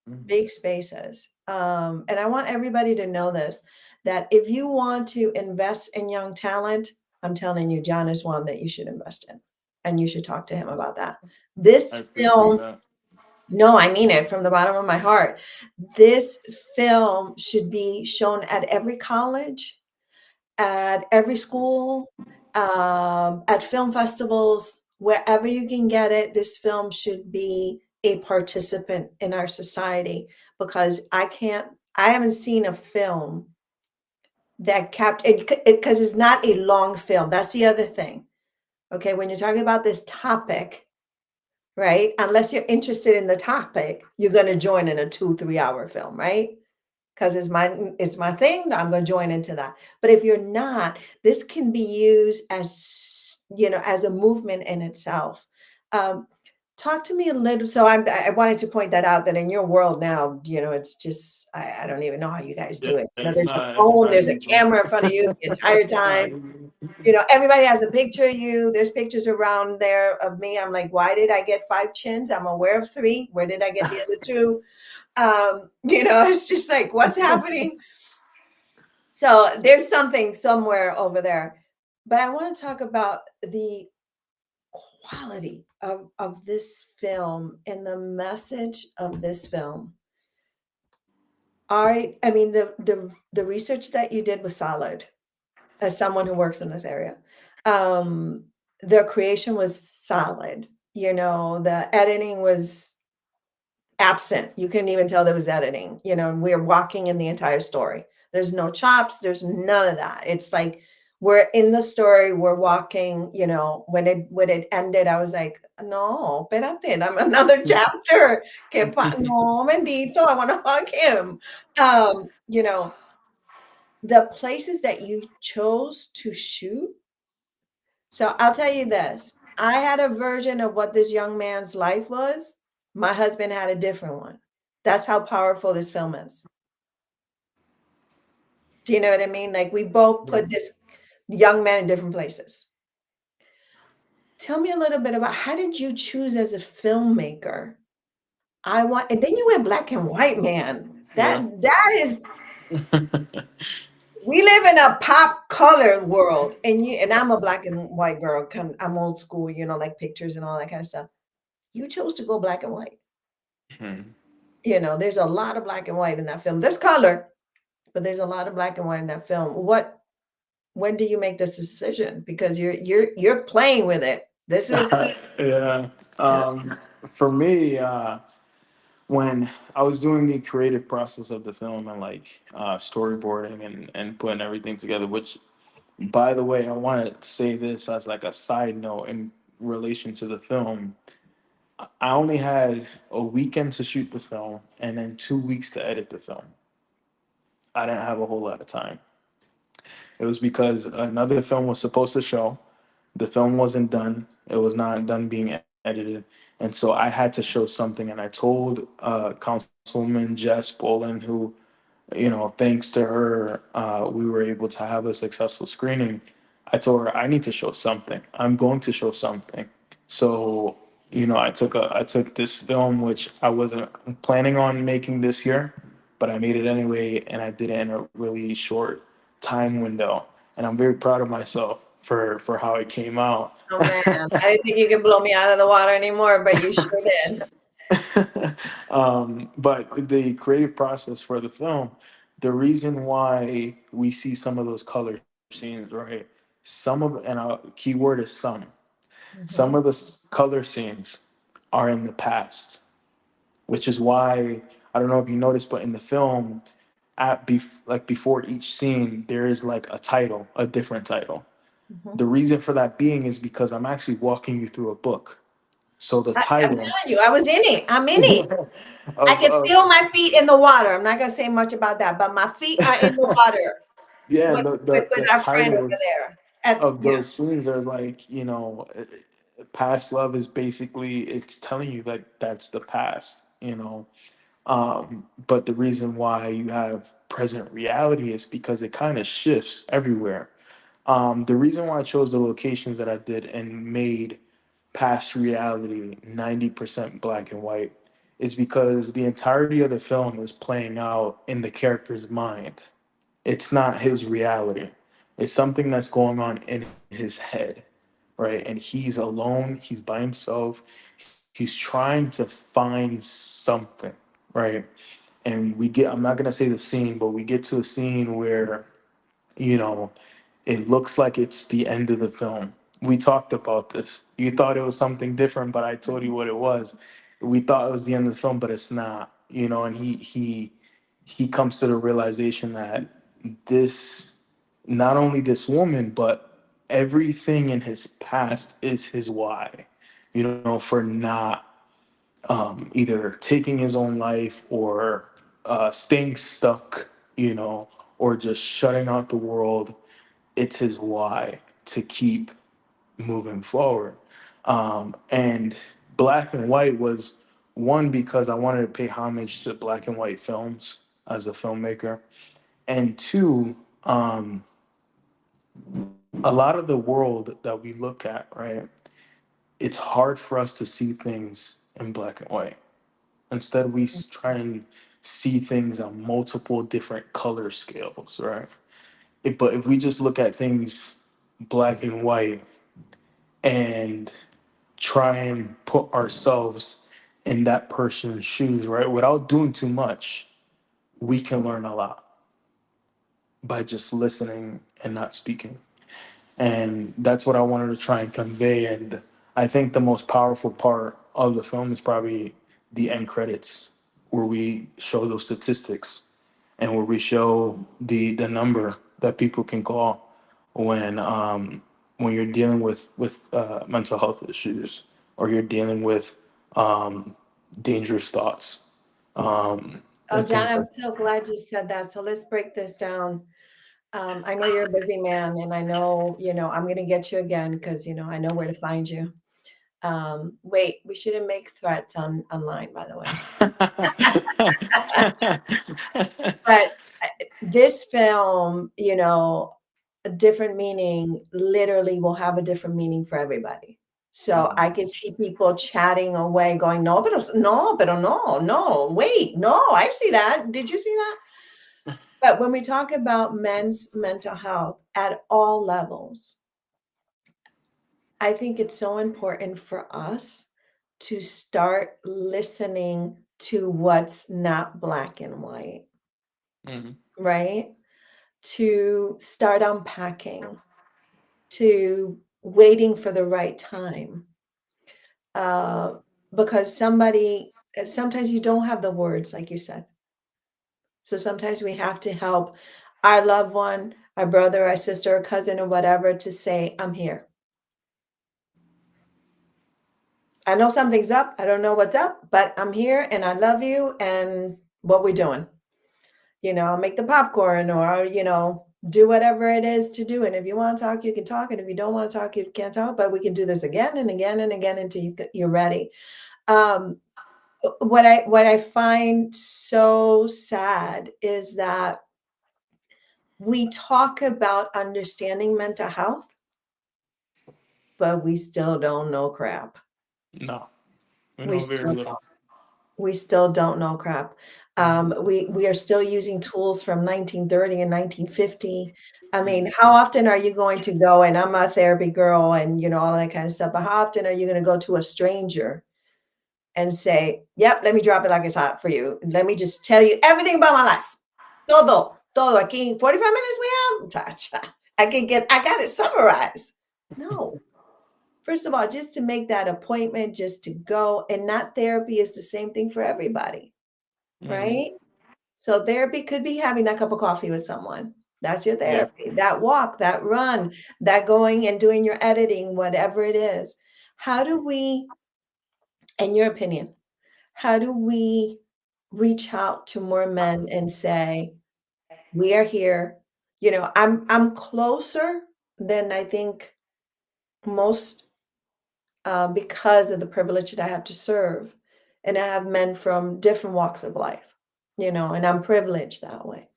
[SPEAKER 1] And I want everybody to know this, that if you want to invest in young talent, I'm telling you, John is one that you should invest in. And you should talk to him about that.
[SPEAKER 2] I
[SPEAKER 1] This
[SPEAKER 2] appreciate
[SPEAKER 1] film,
[SPEAKER 2] that.
[SPEAKER 1] no, I mean it from the bottom of my heart. This film should be shown at every college, at every school, at film festivals, wherever you can get it. This film should be a participant in our society because I haven't seen a film that kept it because it's not a long film. That's the other thing. Okay, when you're talking about this topic, right? Unless you're interested in the topic, you're going to join in a 2-3 hour film, right? Because it's my thing. I'm going to join into that. But if you're not, this can be used as a movement in itself. Um, Talk to me a little. So I wanted to point that out that in your world now, it's just I don't even know how you guys
[SPEAKER 2] Yeah,
[SPEAKER 1] do it.
[SPEAKER 2] it's
[SPEAKER 1] There's a
[SPEAKER 2] not it's
[SPEAKER 1] phone,
[SPEAKER 2] not
[SPEAKER 1] there's a
[SPEAKER 2] easy.
[SPEAKER 1] camera in front of you the entire
[SPEAKER 2] It's not
[SPEAKER 1] time.
[SPEAKER 2] easy.
[SPEAKER 1] Everybody has a picture of you. There's pictures around there of me. I'm like, why did I get 5 chins? I'm aware of 3. Where did I get the other 2? It's just like, what's happening? So there's something somewhere over there. But I want to talk about the quality of this film and the message of this film. I mean, the research that you did was solid as someone who works in this area. Um, the creation was solid. The editing was absent. You couldn't even tell there was editing, and we're walking in the entire story. There's no chops, there's none of that. It's like we're in the story, we're walking, when it ended, I was like, no, espérate, dame another chapter. No, bendito, I want to hug him. Um, you know, the places that you chose to shoot. So I'll tell you this. I had a version of what this young man's life was. My husband had a different one. That's how powerful this film is. Do you know what I mean? Like we both
[SPEAKER 2] Yeah.
[SPEAKER 1] put this young man in different places. Tell me a little bit about how did you choose as a filmmaker? I want, and then you went black and white, man.
[SPEAKER 2] Yeah.
[SPEAKER 1] That is, we live in a pop color world, and I'm a black and white girl. I'm old school, like pictures and all that kind of stuff. You chose to go black and white.
[SPEAKER 2] Mhm.
[SPEAKER 1] There's a lot of black and white in that film. There's color, but there's a lot of black and white in that film. When do you make this decision? Because you're playing with it. This is
[SPEAKER 2] Yeah.
[SPEAKER 1] yeah.
[SPEAKER 2] For me, when I was doing the creative process of the film and like storyboarding and putting everything together, which by the way, I want to say this as like a side note in relation to the film. I only had a weekend to shoot the film and then 2 weeks to edit the film. I didn't have a whole lot of time. It was because another film was supposed to show. The film wasn't done. It was not done being edited. And so I had to show something. And I told Councilwoman Jess Bolin, who, thanks to her, we were able to have a successful screening. I told her, I need to show something. I'm going to show something. So, I took this film, which I wasn't planning on making this year, but I made it anyway, and I did it in a really short time window. And I'm very proud of myself for how it came out.
[SPEAKER 1] Oh man, I didn't think you could blow me out of the water anymore, but you sure did.
[SPEAKER 2] But the creative process for the film, the reason why we see some of those color scenes, right? Some of, and our keyword is some
[SPEAKER 1] Mhm.
[SPEAKER 2] of the color scenes are in the past, which is why I don't know if you noticed, but in the film, like before each scene, there is like a title, a different title.
[SPEAKER 1] Mhm.
[SPEAKER 2] The reason for that being is because I'm actually walking you through a book. So the
[SPEAKER 1] I'm
[SPEAKER 2] title
[SPEAKER 1] telling you, I was in it. I'm in it. I
[SPEAKER 2] of,
[SPEAKER 1] can
[SPEAKER 2] of
[SPEAKER 1] feel my feet in the water. I'm not gonna say much about that, but my feet are in the water
[SPEAKER 2] yeah,
[SPEAKER 1] with
[SPEAKER 2] the,
[SPEAKER 1] with,
[SPEAKER 2] the
[SPEAKER 1] with
[SPEAKER 2] the
[SPEAKER 1] our friend over
[SPEAKER 2] titles
[SPEAKER 1] there. At
[SPEAKER 2] of
[SPEAKER 1] yeah.
[SPEAKER 2] those scenes are like, past love is basically it's telling you that that's the past. But the reason why you have present reality is because it kind of shifts everywhere. The reason why I chose the locations that I did and made past reality 90% black and white is because the entirety of the film is playing out in the character's mind. It's not his reality. It's something that's going on in his head, right? And he's alone, he's by himself, he's trying to find something, right? And I'm not going to say the scene, but we get to a scene where you know, it looks like it's the end of the film. We talked about this. You thought it was something different, but I told you what it was. We thought it was the end of the film, but it's not. And he comes to the realization that this not only this woman, but everything in his past is his why. For not either taking his own life or staying stuck, or just shutting out the world. It's his why to keep moving forward. And Black and White was one because I wanted to pay homage to black and white films as a filmmaker, and two, a lot of the world that we look at, right? It's hard for us to see things in black and white. Instead, we try and see things on multiple different color scales, right? But if we just look at things black and white and try and put ourselves in that person's shoes, right, without doing too much, we can learn a lot by just listening and not speaking. And that's what I wanted to try and convey. And I think the most powerful part of the film is probably the end credits, where we show those statistics and where we show the number that people can call when you're dealing with mental health issues, or you're dealing with dangerous thoughts,
[SPEAKER 1] Oh,
[SPEAKER 2] and
[SPEAKER 1] John,
[SPEAKER 2] things
[SPEAKER 1] I'm
[SPEAKER 2] like
[SPEAKER 1] so glad you said that. So let's break this down. I know you're a busy man, and I know, I'm gonna get you again because, I know where to find you. Wait, we shouldn't make threats online, by the way. But this film, a different meaning literally will have a different meaning for everybody. So I
[SPEAKER 2] Mhm.
[SPEAKER 1] can see people chatting away, going, no, but no, but no, no, wait, no, I see that. Did you see that? But when we talk about men's mental health at all levels, I think it's so important for us to start listening to what's not black and white,
[SPEAKER 2] Mhm.
[SPEAKER 1] right? To start unpacking, to waiting for the right time. Uh, because sometimes you don't have the words, like you said. So sometimes we have to help our loved one, our brother, our sister, our cousin, or whatever to say, I'm here. I know something's up. I don't know what's up, but I'm here and I love you. And what we doing? Make the popcorn or, do whatever it is to do. And if you want to talk, you can talk. And if you don't want to talk, you can't talk. But we can do this again and again and again until you're ready. Um, what I find so sad is that we talk about understanding mental health, but we still don't know crap.
[SPEAKER 2] No, we
[SPEAKER 1] We
[SPEAKER 2] know very
[SPEAKER 1] still
[SPEAKER 2] little.
[SPEAKER 1] We still don't know crap.
[SPEAKER 2] Mhm.
[SPEAKER 1] We are still using tools from 1930 and 1950. I mean,
[SPEAKER 2] Mhm.
[SPEAKER 1] how often are you going to go, and I'm a therapy girl and, all that kind of stuff, but how often are you gonna go to a stranger and say, "Yep, let me drop it like it's hot for you. Let me just tell you everything about my life. Todo, todo aquí, 45 minutes we have? Cha, cha. I got it summarized." No. First of all, just to make that appointment, just to go, and not therapy is the same thing for everybody.
[SPEAKER 2] Mhm.
[SPEAKER 1] Right? So therapy could be having that cup of coffee with someone. That's your
[SPEAKER 2] Yeah.
[SPEAKER 1] therapy. That walk, that run, that going and doing your editing, whatever it is. How do we, in your opinion, how do we reach out to more men and say, we are here? I'm closer than I think most, because of the privilege that I have to serve. And I have men from different walks of life, and I'm privileged that way.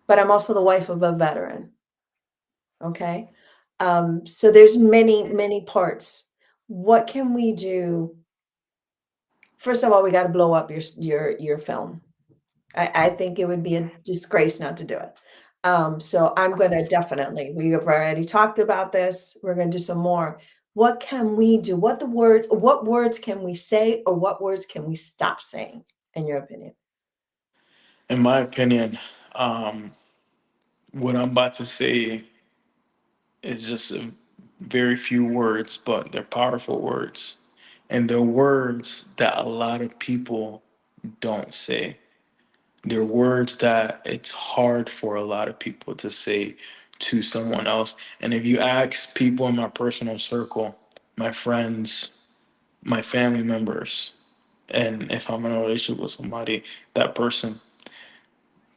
[SPEAKER 1] But I'm also the wife of a veteran. Okay. So there's many, many parts. What can we do? First of all, we got to blow up your film. I think it would be a disgrace not to do it. So I'm going to definitely, we have already talked about this. We're going to do some more. What can we do? What words can we say, or what words can we stop saying, in your opinion?
[SPEAKER 2] In my opinion, um, what I'm about to say is just a very few words, but they're powerful words. And they're words that a lot of people don't say. They're words that it's hard for a lot of people to say to someone else. And if you ask people in my personal circle, my friends, my family members, and if I'm in a relationship with somebody, that person,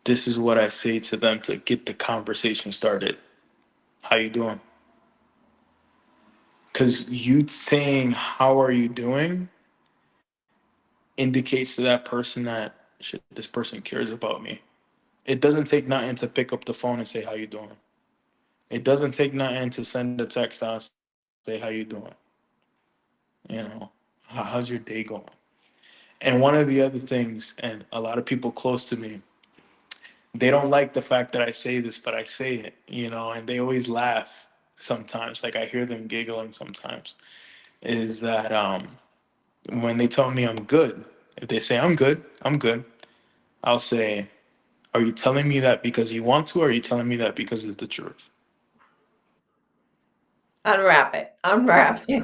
[SPEAKER 2] this is what I say to them to get the conversation started. How you doing? Because you saying how are you doing indicates to that person that shit, this person cares about me. It doesn't take nothing to pick up the phone and say how you doing. It doesn't take nothing to send a text out and say how you doing. You know, how's your day going? And one of the other things, and a lot of people close to me, they don't like the fact that I say this, but I say it, and they always laugh sometimes. Like I hear them giggling sometimes. Is that when they tell me I'm good, if they say I'm good, I'll say, are you telling me that because you want to, or are you telling me that because it's the truth?
[SPEAKER 1] Unwrap it. Unwrap it.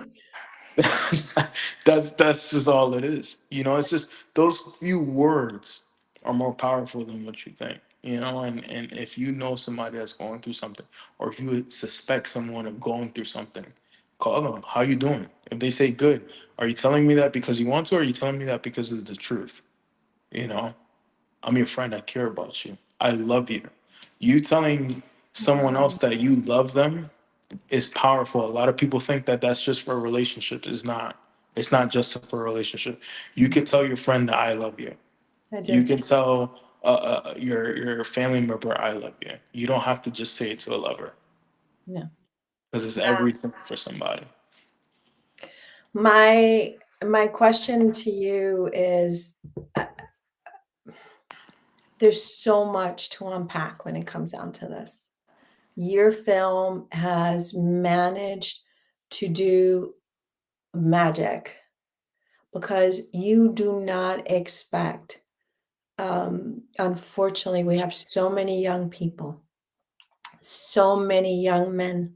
[SPEAKER 2] That's just all it is. It's just those few words are more powerful than what you think. And if you know somebody that's going through something, or if you suspect someone of going through something, call them. How you doing? If they say good, are you telling me that because you want to, or are you telling me that because it's the truth? You know, I'm your friend. I care about you. I love you. You telling someone else that you love them is powerful. A lot of people think that that's just for a relationship. It's not. It's not just for a relationship. You could tell your friend that I love you.
[SPEAKER 1] I
[SPEAKER 2] You
[SPEAKER 1] do.
[SPEAKER 2] can tell your family member I love you. You don't have to just say it to a lover
[SPEAKER 1] Yeah.
[SPEAKER 2] because it's everything for somebody.
[SPEAKER 1] My question to you is, uh, there's so much to unpack when it comes down to this. Your film has managed to do magic because you do not expect, unfortunately, we have so many young people, so many young men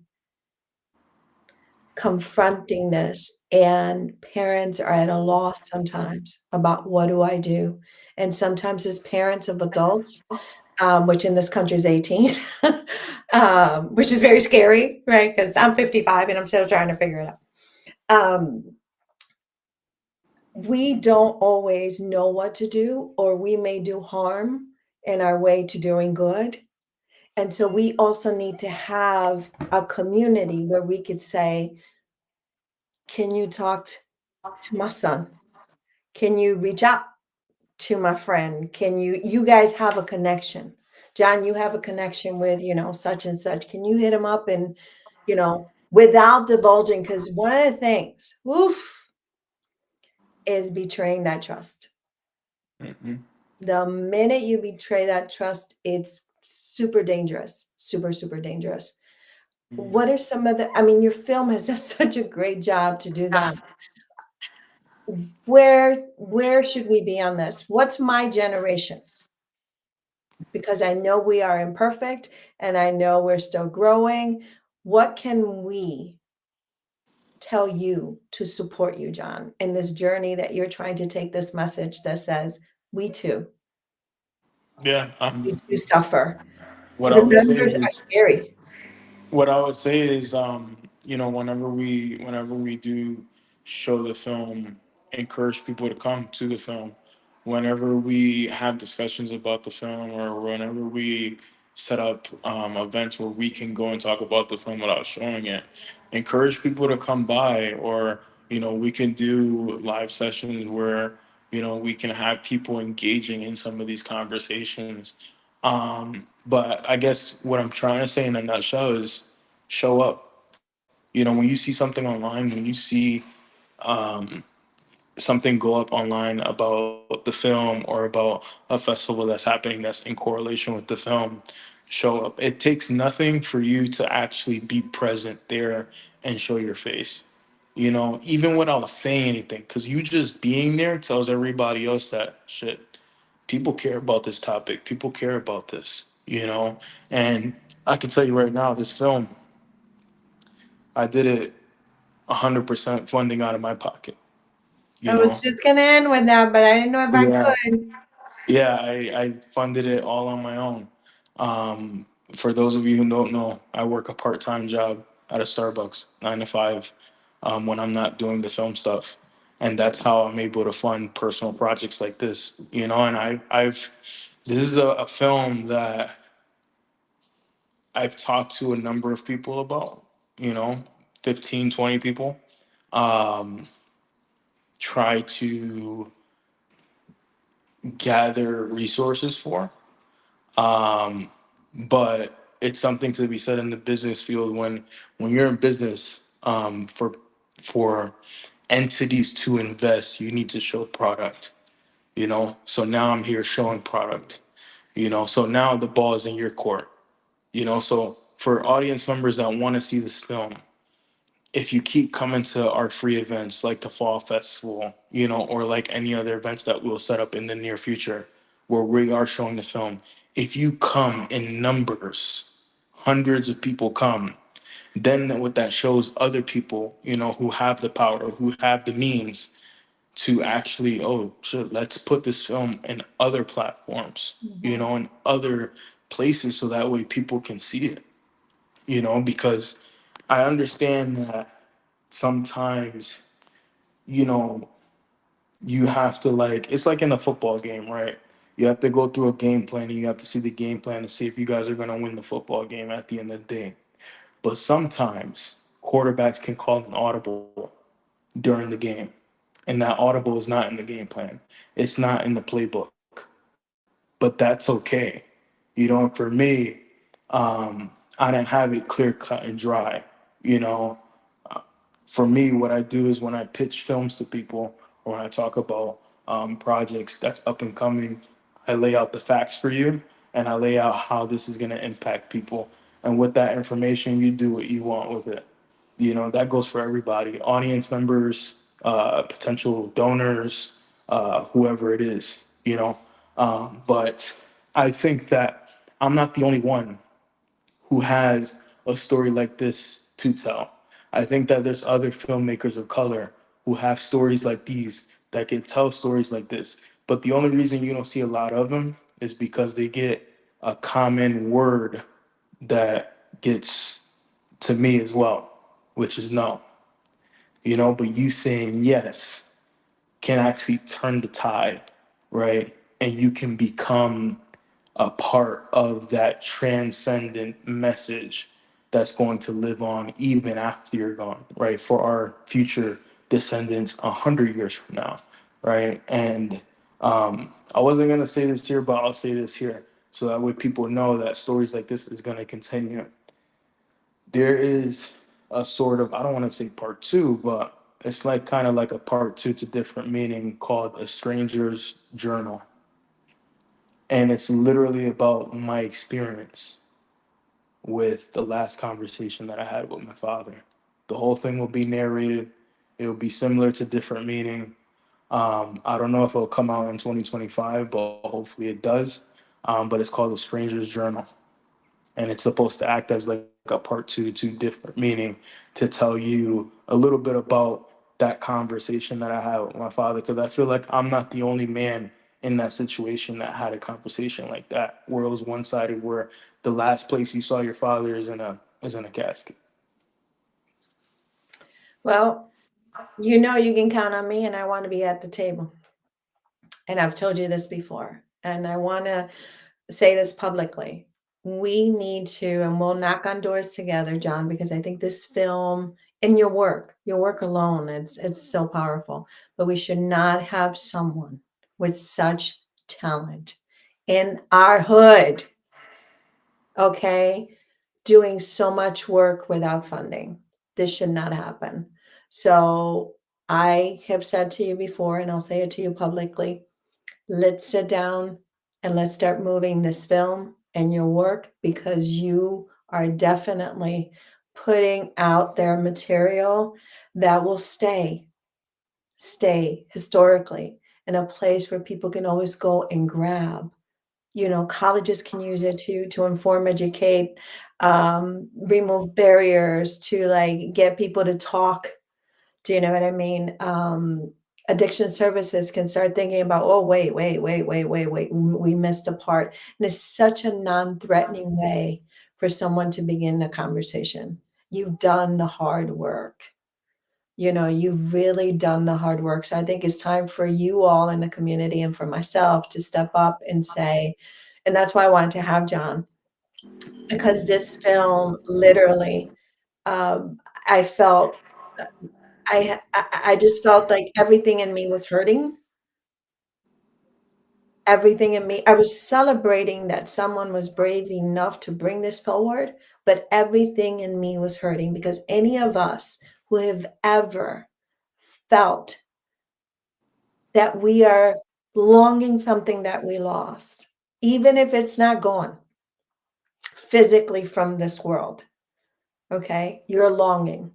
[SPEAKER 1] confronting this, and parents are at a loss sometimes about what do I do? And sometimes as parents of adults, which in this country is 18, which is very scary, right? Because I'm 55 and I'm still trying to figure it out. Um, we don't always know what to do, or we may do harm in our way to doing good. And so we also need to have a community where we could say, can you talk to my son? Can you reach out to my friend? Can you guys have a connection? John, you have a connection with, such and such. Can you hit him up and, without divulging? Because one of the things, oof, is betraying that trust.
[SPEAKER 2] Hmm.
[SPEAKER 1] The minute you betray that trust, it's super dangerous, super, super dangerous. What are some of I mean, your film has done such a great job to do that. Where should we be on this? What's my generation? Because I know we are imperfect and I know we're still growing. What can we tell you to support you, John, in this journey that you're trying to take this message that says,
[SPEAKER 2] Yeah.
[SPEAKER 1] we too suffer.
[SPEAKER 2] What I
[SPEAKER 1] The
[SPEAKER 2] would say
[SPEAKER 1] numbers are
[SPEAKER 2] is
[SPEAKER 1] scary.
[SPEAKER 2] what I would say is, whenever we do show the film, encourage people to come to the film. Whenever we have discussions about the film, or whenever we set up events where we can go and talk about the film without showing it, encourage people to come by. Or we can do live sessions where we can have people engaging in some of these conversations. But I guess what I'm trying to say in a nutshell is show up. When you see something online, when you see um, something go up online about the film or about a festival that's happening that's in correlation with the film, show up. It takes nothing for you to actually be present there and show your face. Even without saying anything, because you just being there tells everybody else that shit. People care about this topic. People care about this. And I can tell you right now, this film, I did it 100% funding out of my pocket. You
[SPEAKER 1] I was
[SPEAKER 2] know,
[SPEAKER 1] just gonna end with that, but I didn't know if I
[SPEAKER 2] yeah,
[SPEAKER 1] could.
[SPEAKER 2] yeah. I funded it all on my own. Um, for those of you who don't know, I work a part-time job at a Starbucks, 9 to 5, when I'm not doing the film stuff, and that's how I'm able to fund personal projects like this. And I've this is a film that I've talked to a number of people about. You know, 15, 20 people. Um, try to gather resources for. Um, but it's something to be said in the business field when you're in business, for entities to invest, you need to show product. So now I'm here showing product. So now the ball is in your court. So for audience members that want to see this film, if you keep coming to our free events like the fall festival, or like any other events that we'll set up in the near future where we are showing the film, if you come in numbers, hundreds of people come, then what that shows other people, who have the power, who have the means to actually, oh, shit, let's put this film in other platforms,
[SPEAKER 1] Mhm.
[SPEAKER 2] in other places so that way people can see it, because I understand that sometimes, you know, you have to, like, it's like in a football game, right? You have to go through a game plan, and you have to see the game plan to see if you guys are going to win the football game at the end of the day. But sometimes quarterbacks can call an audible during the game, and that audible is not in the game plan. It's not in the playbook, but that's okay. You know, for me, I didn't have it clear cut and dry. You know, for me, what I do is when I pitch films to people or when I talk about projects that's up and coming, I lay out the facts for you and I lay out how this is going to impact people. And with that information, you do what you want with it. You know, that goes for everybody, audience members, potential donors, whoever it is, you know. But I think that I'm not the only one who has a story like this to tell. I think that there's other filmmakers of color who have stories like these that can tell stories like this. But the only reason you don't see a lot of them is because they get a common word that gets to me as well, which is no. You know, but you saying yes can actually turn the tide, right? And you can become a part of that transcendent message that's going to live on even after you're gone, right? For our future descendants 100 years from now, right? And I wasn't gonna say this here, but I'll say this here so that way people know that stories like this is gonna continue. There is a sort of, I don't want to say part two, but it's like kind of like a part two to different meaning called A Stranger's Journal. And it's literally about my experience with the last conversation that I had with my father. The whole thing will be narrated. It will be similar to different meaning. I don't know if it'll come out in 2025, but hopefully it does. But it's called A Stranger's Journal, and it's supposed to act as like a part two to different meaning to tell you a little bit about that conversation that I had with my father, because I feel like I'm not the only man in that situation that had a conversation like that where it was one-sided, where the last place you saw your father is in a casket.
[SPEAKER 1] Well, you know you can count on me, and I want to be at the table. And I've told you this before, and I want to say this publicly. We need to, and we'll knock on doors together, John, because I think this film and your work alone, it's so powerful. But we should not have someone with such talent in our hood, okay, doing so much work without funding. This should not happen. So I have said to you before, and I'll say it to you publicly, let's sit down and let's start moving this film and your work, because you are definitely putting out their material that will stay historically in a place where people can always go and grab. You know, colleges can use it to inform, educate, remove barriers, to like get people to talk. Do you know what I mean? Addiction services can start thinking about, oh, wait, we missed a part. And it's such a non-threatening way for someone to begin a conversation. You've done the hard work. You know, you've really done the hard work. So I think it's time for you all in the community and for myself to step up and say, and that's why I wanted to have John, because this film literally, um, I felt I just felt like everything in me was hurting. Everything in me, I was celebrating that someone was brave enough to bring this forward, but everything in me was hurting, because any of us who have ever felt that we are longing something that we lost, even if it's not gone physically from this world, okay? You're longing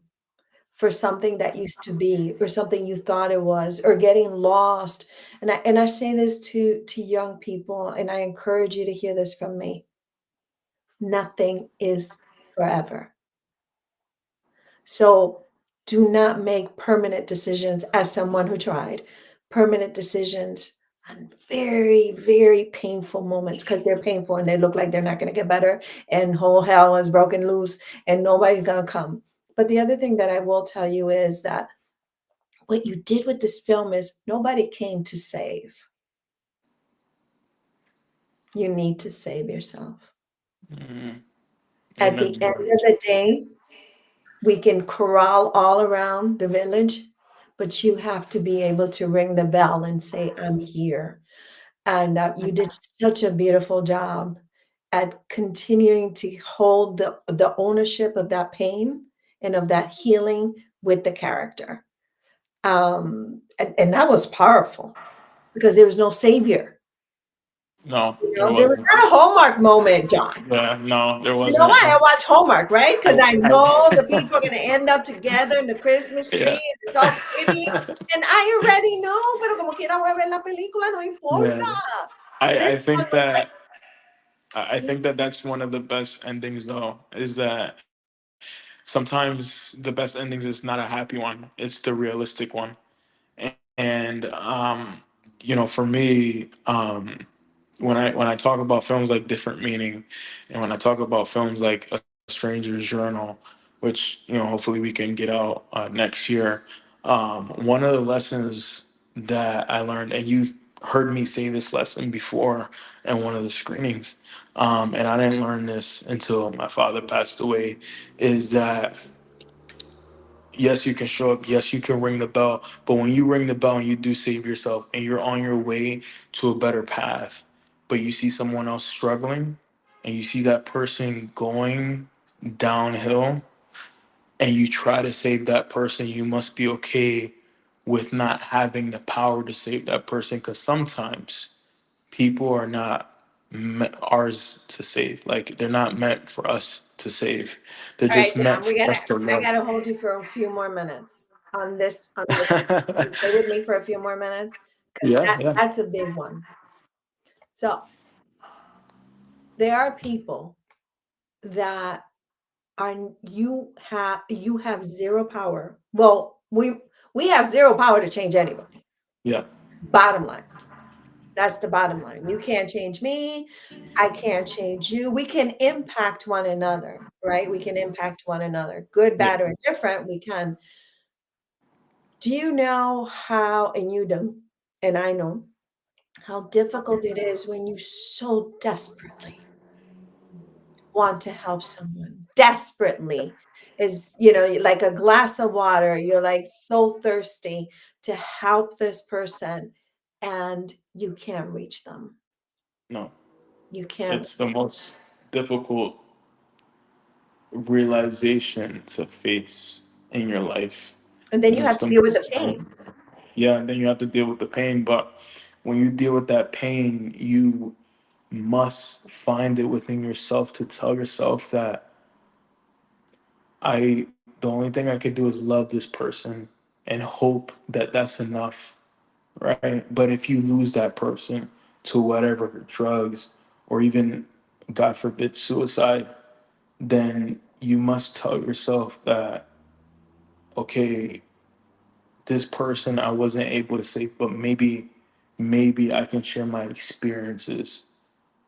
[SPEAKER 1] for something that used to be, or something you thought it was, or getting lost. And I say this to young people, and I encourage you to hear this from me. Nothing is forever. So do not make permanent decisions, as someone who tried, permanent decisions on very, very painful moments, because they're painful and they look like they're not going to get better, and whole hell is broken loose and nobody's going to come. But the other thing that I will tell you is that what you did with this film is nobody came to save. You need to save yourself.
[SPEAKER 2] Mhm.
[SPEAKER 1] At the
[SPEAKER 2] Amen,
[SPEAKER 1] end
[SPEAKER 2] bro.
[SPEAKER 1] of the day, we can corral all around the village, but you have to be able to ring the bell and say, I'm here. And you did such a beautiful job at continuing to hold the ownership of that pain and of that healing with the character. And that was powerful because there was no savior.
[SPEAKER 2] No,
[SPEAKER 1] You
[SPEAKER 2] there
[SPEAKER 1] know, there was
[SPEAKER 2] wasn't.
[SPEAKER 1] not a Hallmark moment, John.
[SPEAKER 2] Yeah, no, there
[SPEAKER 1] You know
[SPEAKER 2] wasn't.
[SPEAKER 1] why I watch Hallmark, right? Because I know the
[SPEAKER 2] I
[SPEAKER 1] people are going to end up together in the Christmas tree
[SPEAKER 2] yeah.
[SPEAKER 1] and it's all pretty. And I already know, pero como quiera voy a ver la película, no importa.
[SPEAKER 2] Yeah.
[SPEAKER 1] This
[SPEAKER 2] I
[SPEAKER 1] one
[SPEAKER 2] think
[SPEAKER 1] was like,
[SPEAKER 2] that I think that that's one of the best endings though, is that sometimes the best endings is not a happy one. It's the realistic one. And for me, when I talk about films like Different Meaning, and when I talk about films like A Stranger's Journal, which hopefully we can get out next year, one of the lessons that I learned, and you heard me say this lesson before in one of the screenings, and I didn't learn this until my father passed away, is that yes, you can show up. Yes, you can ring the bell. But when you ring the bell and you do save yourself and you're on your way to a better path, but you see someone else struggling and you see that person going downhill and you try to save that person, you must be okay with not having the power to save that person because sometimes people are not ours to save. Like they're not meant for us to save. They're
[SPEAKER 1] all right,
[SPEAKER 2] just meant
[SPEAKER 1] John,
[SPEAKER 2] for us to
[SPEAKER 1] I
[SPEAKER 2] love.
[SPEAKER 1] gotta hold you for a few more minutes on this. Can you stay with me for a few more minutes? Because
[SPEAKER 2] Yeah, yeah,
[SPEAKER 1] that's a big one. So there are people that are you have zero power. Well, we have zero power to change anybody.
[SPEAKER 2] yeah,
[SPEAKER 1] Bottom line. That's the bottom line. You can't change me. I can't change you. We can impact one another, right? We can impact one another, good,
[SPEAKER 2] yeah.
[SPEAKER 1] bad, or indifferent. We can. Do you know how, and you do, and I know how difficult it is when you so desperately want to help someone, desperately is, like a glass of water. You're like so thirsty to help this person and you can't reach them.
[SPEAKER 2] No,
[SPEAKER 1] You can't.
[SPEAKER 2] it's the most difficult realization to face in your life,
[SPEAKER 1] And then you
[SPEAKER 2] and
[SPEAKER 1] have
[SPEAKER 2] it's
[SPEAKER 1] to
[SPEAKER 2] the
[SPEAKER 1] deal with the
[SPEAKER 2] most
[SPEAKER 1] pain.
[SPEAKER 2] yeah. And then you have to deal with the pain, but when you deal with that pain, you must find it within yourself to tell yourself that the only thing I could do is love this person and hope that that's enough, right? But if you lose that person to whatever, drugs, or even, God forbid, suicide, then you must tell yourself that, okay, this person I wasn't able to save, but maybe I can share my experiences,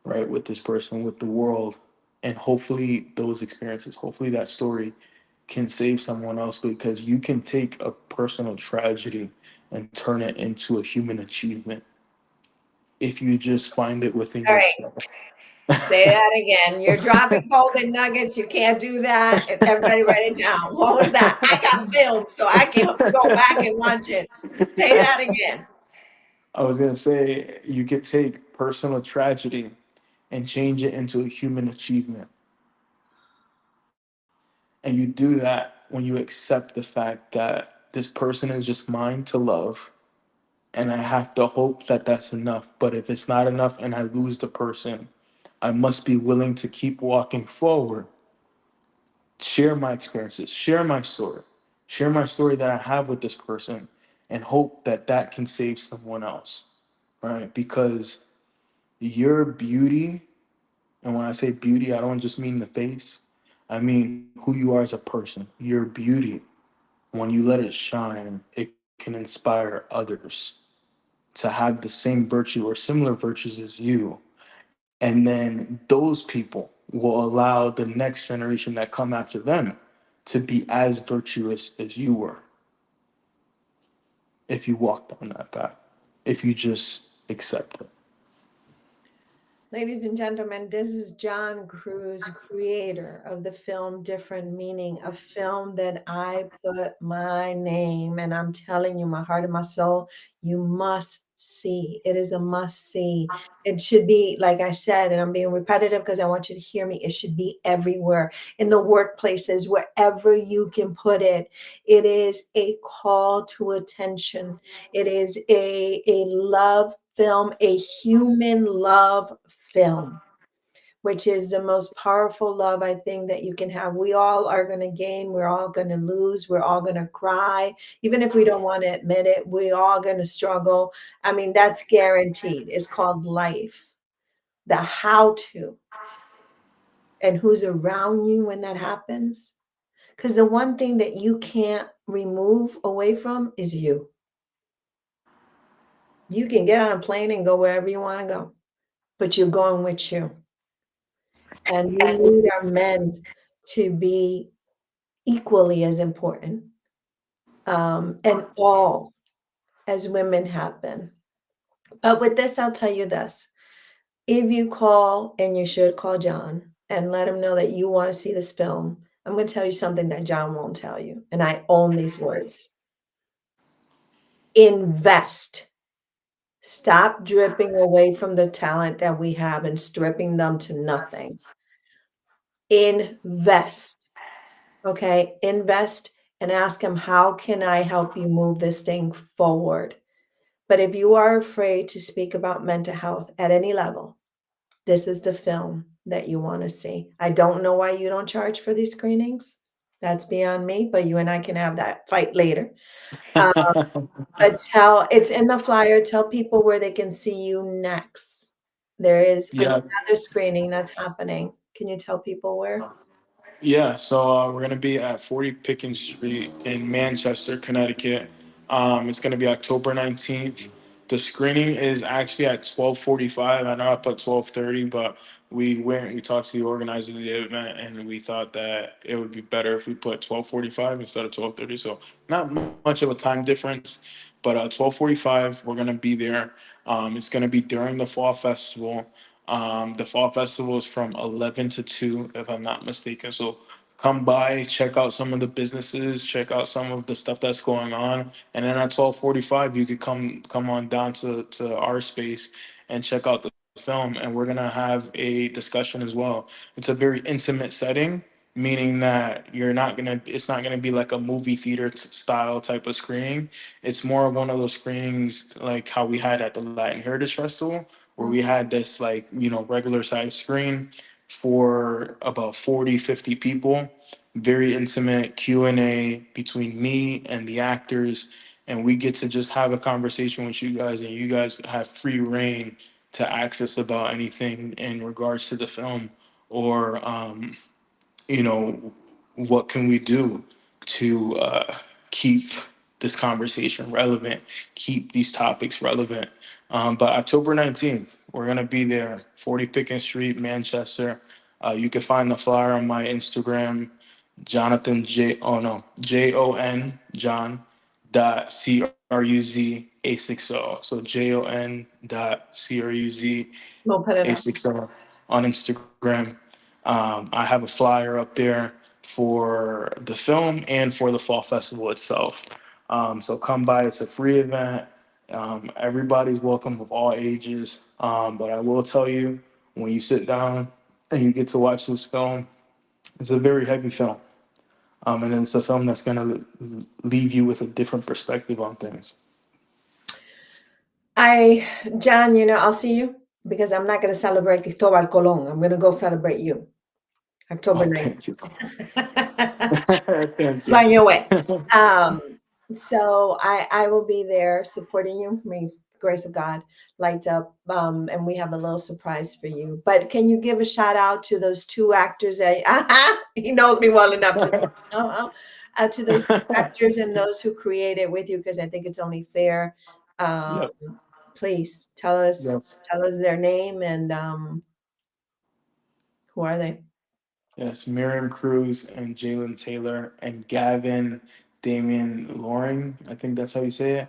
[SPEAKER 2] right, with this person, with the world. And hopefully those experiences, hopefully that story can save someone else because you can take a personal tragedy and turn it into a human achievement if you just find it within
[SPEAKER 1] All right.
[SPEAKER 2] yourself.
[SPEAKER 1] Say that again. You're dropping golden nuggets. You can't do that. And everybody write it down. What was that? I got filmed so I can go back and watch it. Say that again.
[SPEAKER 2] I was going to say you could take personal tragedy and change it into a human achievement. And you do that when you accept the fact that this person is just mine to love. And I have to hope that that's enough. But if it's not enough and I lose the person, I must be willing to keep walking forward, share my experiences, share my story that I have with this person, and hope that that can save someone else, right? Because your beauty, and when I say beauty, I don't just mean the face, I mean who you are as a person. Your beauty, when you let it shine, it can inspire others to have the same virtue or similar virtues as you. And then those people will allow the next generation that come after them to be as virtuous as you were if you walk down that path, if you just accept it.
[SPEAKER 1] Ladies and gentlemen, this is John Cruz, creator of the film Different Meaning, a film that I put my name, and I'm telling you, my heart and my soul, you must see. It is a must see. It should be, like I said, and I'm being repetitive because I want you to hear me, it should be everywhere, in the workplaces, wherever you can put it. It is a call to attention. It is a love film, a human love film, which is the most powerful love I think that you can have. We all are going to gain, we're all going to lose, we're all going to cry. Even if we don't want to admit it, we're all going to struggle. I mean, that's guaranteed. It's called life. The how to and who's around you when that happens. Because the one thing that you can't remove away from is you. You can get on a plane and go wherever you want to go, but you're going with you. And we need our men to be equally as important, and all as women have been. But with this, I'll tell you this. If you call, and you should call John and let him know that you want to see this film, I'm going to tell you something that John won't tell you. And I own these words. Invest. Stop dripping away from the talent that we have and stripping them to nothing. Invest. Okay, invest and ask him, how can I help you move this thing forward? But if you are afraid to speak about mental health at any level, this is the film that you want to see. I don't know why you don't charge for these screenings. That's beyond me, but you and I can have that fight later. Um, but it's in the flyer. Tell people where they can see you next. There is
[SPEAKER 2] Yeah.
[SPEAKER 1] another screening that's happening. Can you tell people where?
[SPEAKER 2] Yeah, so we're gonna be at 40 Pickens Street in Manchester, Connecticut. It's gonna be October 19th. The screening is actually at 12:45. I know I put 12:30, but we talked to the organizer of the event, and we thought that it would be better if we put 12:45 instead of 12:30. So not much of a time difference, but 12:45 we're gonna be there. It's gonna be during the fall festival. The fall festival is from 11 to 2, if I'm not mistaken. So come by, check out some of the businesses, check out some of the stuff that's going on, and then at 12:45, you could come on down to our space and check out the film. And we're gonna have a discussion as well. It's a very intimate setting, meaning that it's not gonna be like a movie theater style type of screening. It's more of one of those screenings like how we had at the Latin Heritage Festival, where we had this like regular size screen for about 40, 50 people, very intimate Q&A between me and the actors, and we get to just have a conversation with you guys, and you guys have free reign to access about anything in regards to the film, or you know, what can we do to keep this conversation relevant, keep these topics relevant. But October 19th, we're going to be there, 40 Pickens Street, Manchester. You can find the flyer on my Instagram, Jonathan J. Oh no, Jon John dot CRUZ860. So JON dot CRUZ
[SPEAKER 1] We'll put it up.
[SPEAKER 2] 860 on Instagram. I have a flyer up there for the film and for the fall festival itself. So come by. It's a free event. Everybody's welcome of all ages. But I will tell you, when you sit down and you get to watch this film, it's a very heavy film. And it's a film that's going to leave you with a different perspective on things.
[SPEAKER 1] John, I'll see you because I'm not going to celebrate Cristobal Colon. I'm going to go celebrate you. October
[SPEAKER 2] Oh,
[SPEAKER 1] 9th.
[SPEAKER 2] thank you. Thank
[SPEAKER 1] On your way.
[SPEAKER 2] you.
[SPEAKER 1] So I will be there supporting you. May the grace of God lights up. And we have a little surprise for you. But can you give a shout out to those two actors that he knows me well enough to to those two actors and those who created with you, because I think it's only fair. Um,
[SPEAKER 2] Yep.
[SPEAKER 1] please tell us their name and who are they?
[SPEAKER 2] Yes, Miriam Cruz and Jalen Taylor and Gavin Damian Loring. I think that's how you say it.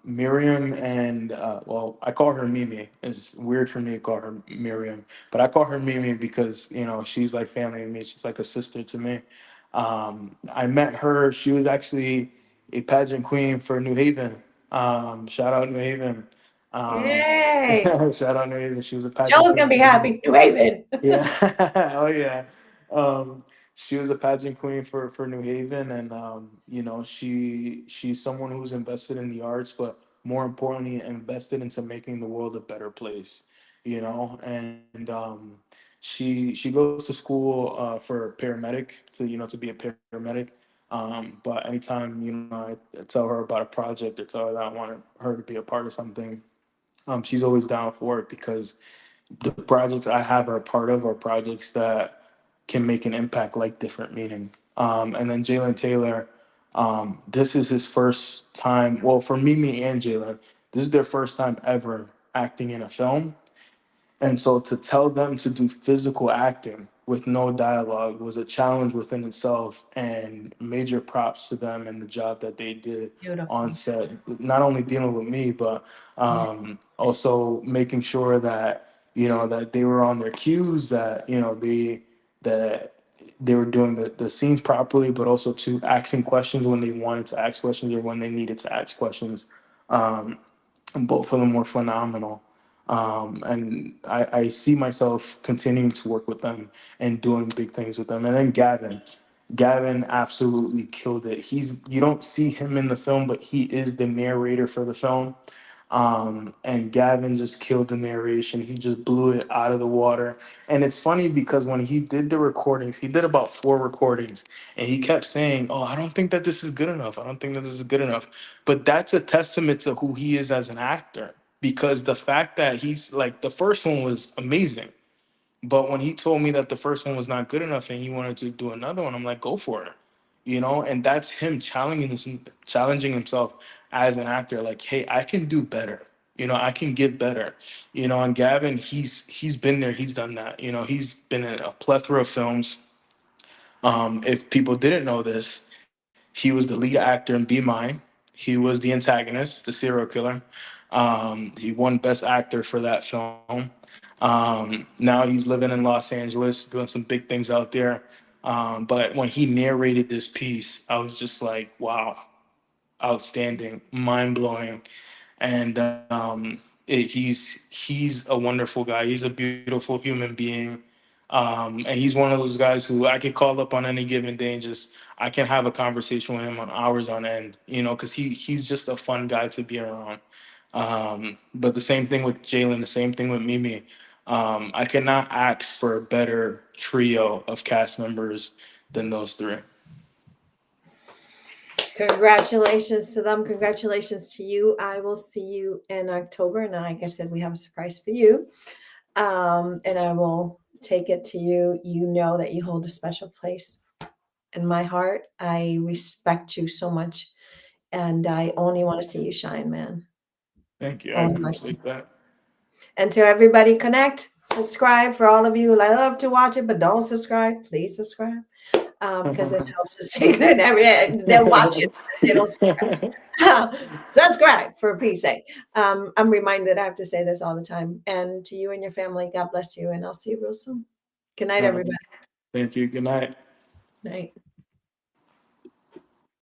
[SPEAKER 2] Miriam and well, I call her Mimi. It's weird for me to call her Miriam, but I call her Mimi because she's like family to me. She's like a sister to me. I met her. She was actually a pageant queen for New Haven. Shout out New Haven. Um,
[SPEAKER 1] Yay!
[SPEAKER 2] shout out New Haven. She was a pageant
[SPEAKER 1] Joe's
[SPEAKER 2] queen
[SPEAKER 1] gonna be
[SPEAKER 2] for New Haven.
[SPEAKER 1] happy. New Haven.
[SPEAKER 2] Yeah. Oh yeah. Um, she was a pageant queen for New Haven, and she's someone who's invested in the arts, but more importantly, invested into making the world a better place. And she goes to school for paramedic to be a paramedic. But anytime I tell her about a project or tell her that I want her to be a part of something, she's always down for it because the projects I have are part of are projects that can make an impact like different meaning. And then Jalen Taylor, this is his first time. Well, for Mimi and Jalen, this is their first time ever acting in a film. And so to tell them to do physical acting with no dialogue was a challenge within itself, and major props to them and the job that they did on
[SPEAKER 1] Beautiful.
[SPEAKER 2] set. Not only dealing with me, but
[SPEAKER 1] Yeah.
[SPEAKER 2] also making sure that that they were on their cues, that that they were doing the scenes properly, but also to asking questions when they wanted to ask questions or when they needed to ask questions. Um, and both of them were phenomenal. And I see myself continuing to work with them and doing big things with them. And then Gavin absolutely killed it. You don't see him in the film, but he is the narrator for the film. And Gavin just killed the narration. He just blew it out of the water. And it's funny because when he did the recordings, he did about 4 recordings, and he kept saying, "Oh, I don't think that this is good enough. I don't think that this is good enough." But that's a testament to who he is as an actor. Because the fact that he's like the first one was amazing, but when he told me that the first one was not good enough and he wanted to do another one, I'm like, go for it. And that's him challenging himself as an actor. Like, hey, I can do better. I can get better. And Gavin, he's been there, he's done that. He's been in a plethora of films. If people didn't know this, he was the lead actor in Be Mine. He was the antagonist, the serial killer. He won Best Actor for that film. Now he's living in Los Angeles, doing some big things out there. But when he narrated this piece, I was just like, wow, outstanding, mind blowing. And he's a wonderful guy. He's a beautiful human being. And he's one of those guys who I could call up on any given day and just I can have a conversation with him on hours on end, because he's just a fun guy to be around. But the same thing with Jalen, the same thing with Mimi. I cannot ask for a better trio of cast members than those three.
[SPEAKER 1] Congratulations to them. Congratulations to you. I will see you in October. And like I said, we have a surprise for you. And I will take it to you. You know that you hold a special place in my heart. I respect you so much. And I only want to see you shine, man.
[SPEAKER 2] Thank you. I
[SPEAKER 1] Only want to see.
[SPEAKER 2] appreciate that.
[SPEAKER 1] And to everybody, connect, subscribe. For all of you who love to watch it, but don't subscribe, please subscribe. Because it helps us stay good. They'll watch it, but they don't subscribe. Subscribe for peace sake. I'm reminded I have to say this all the time. And to you and your family, God bless you. And I'll see you real soon. Good night, everybody.
[SPEAKER 2] Thank you. Good night.
[SPEAKER 1] Night.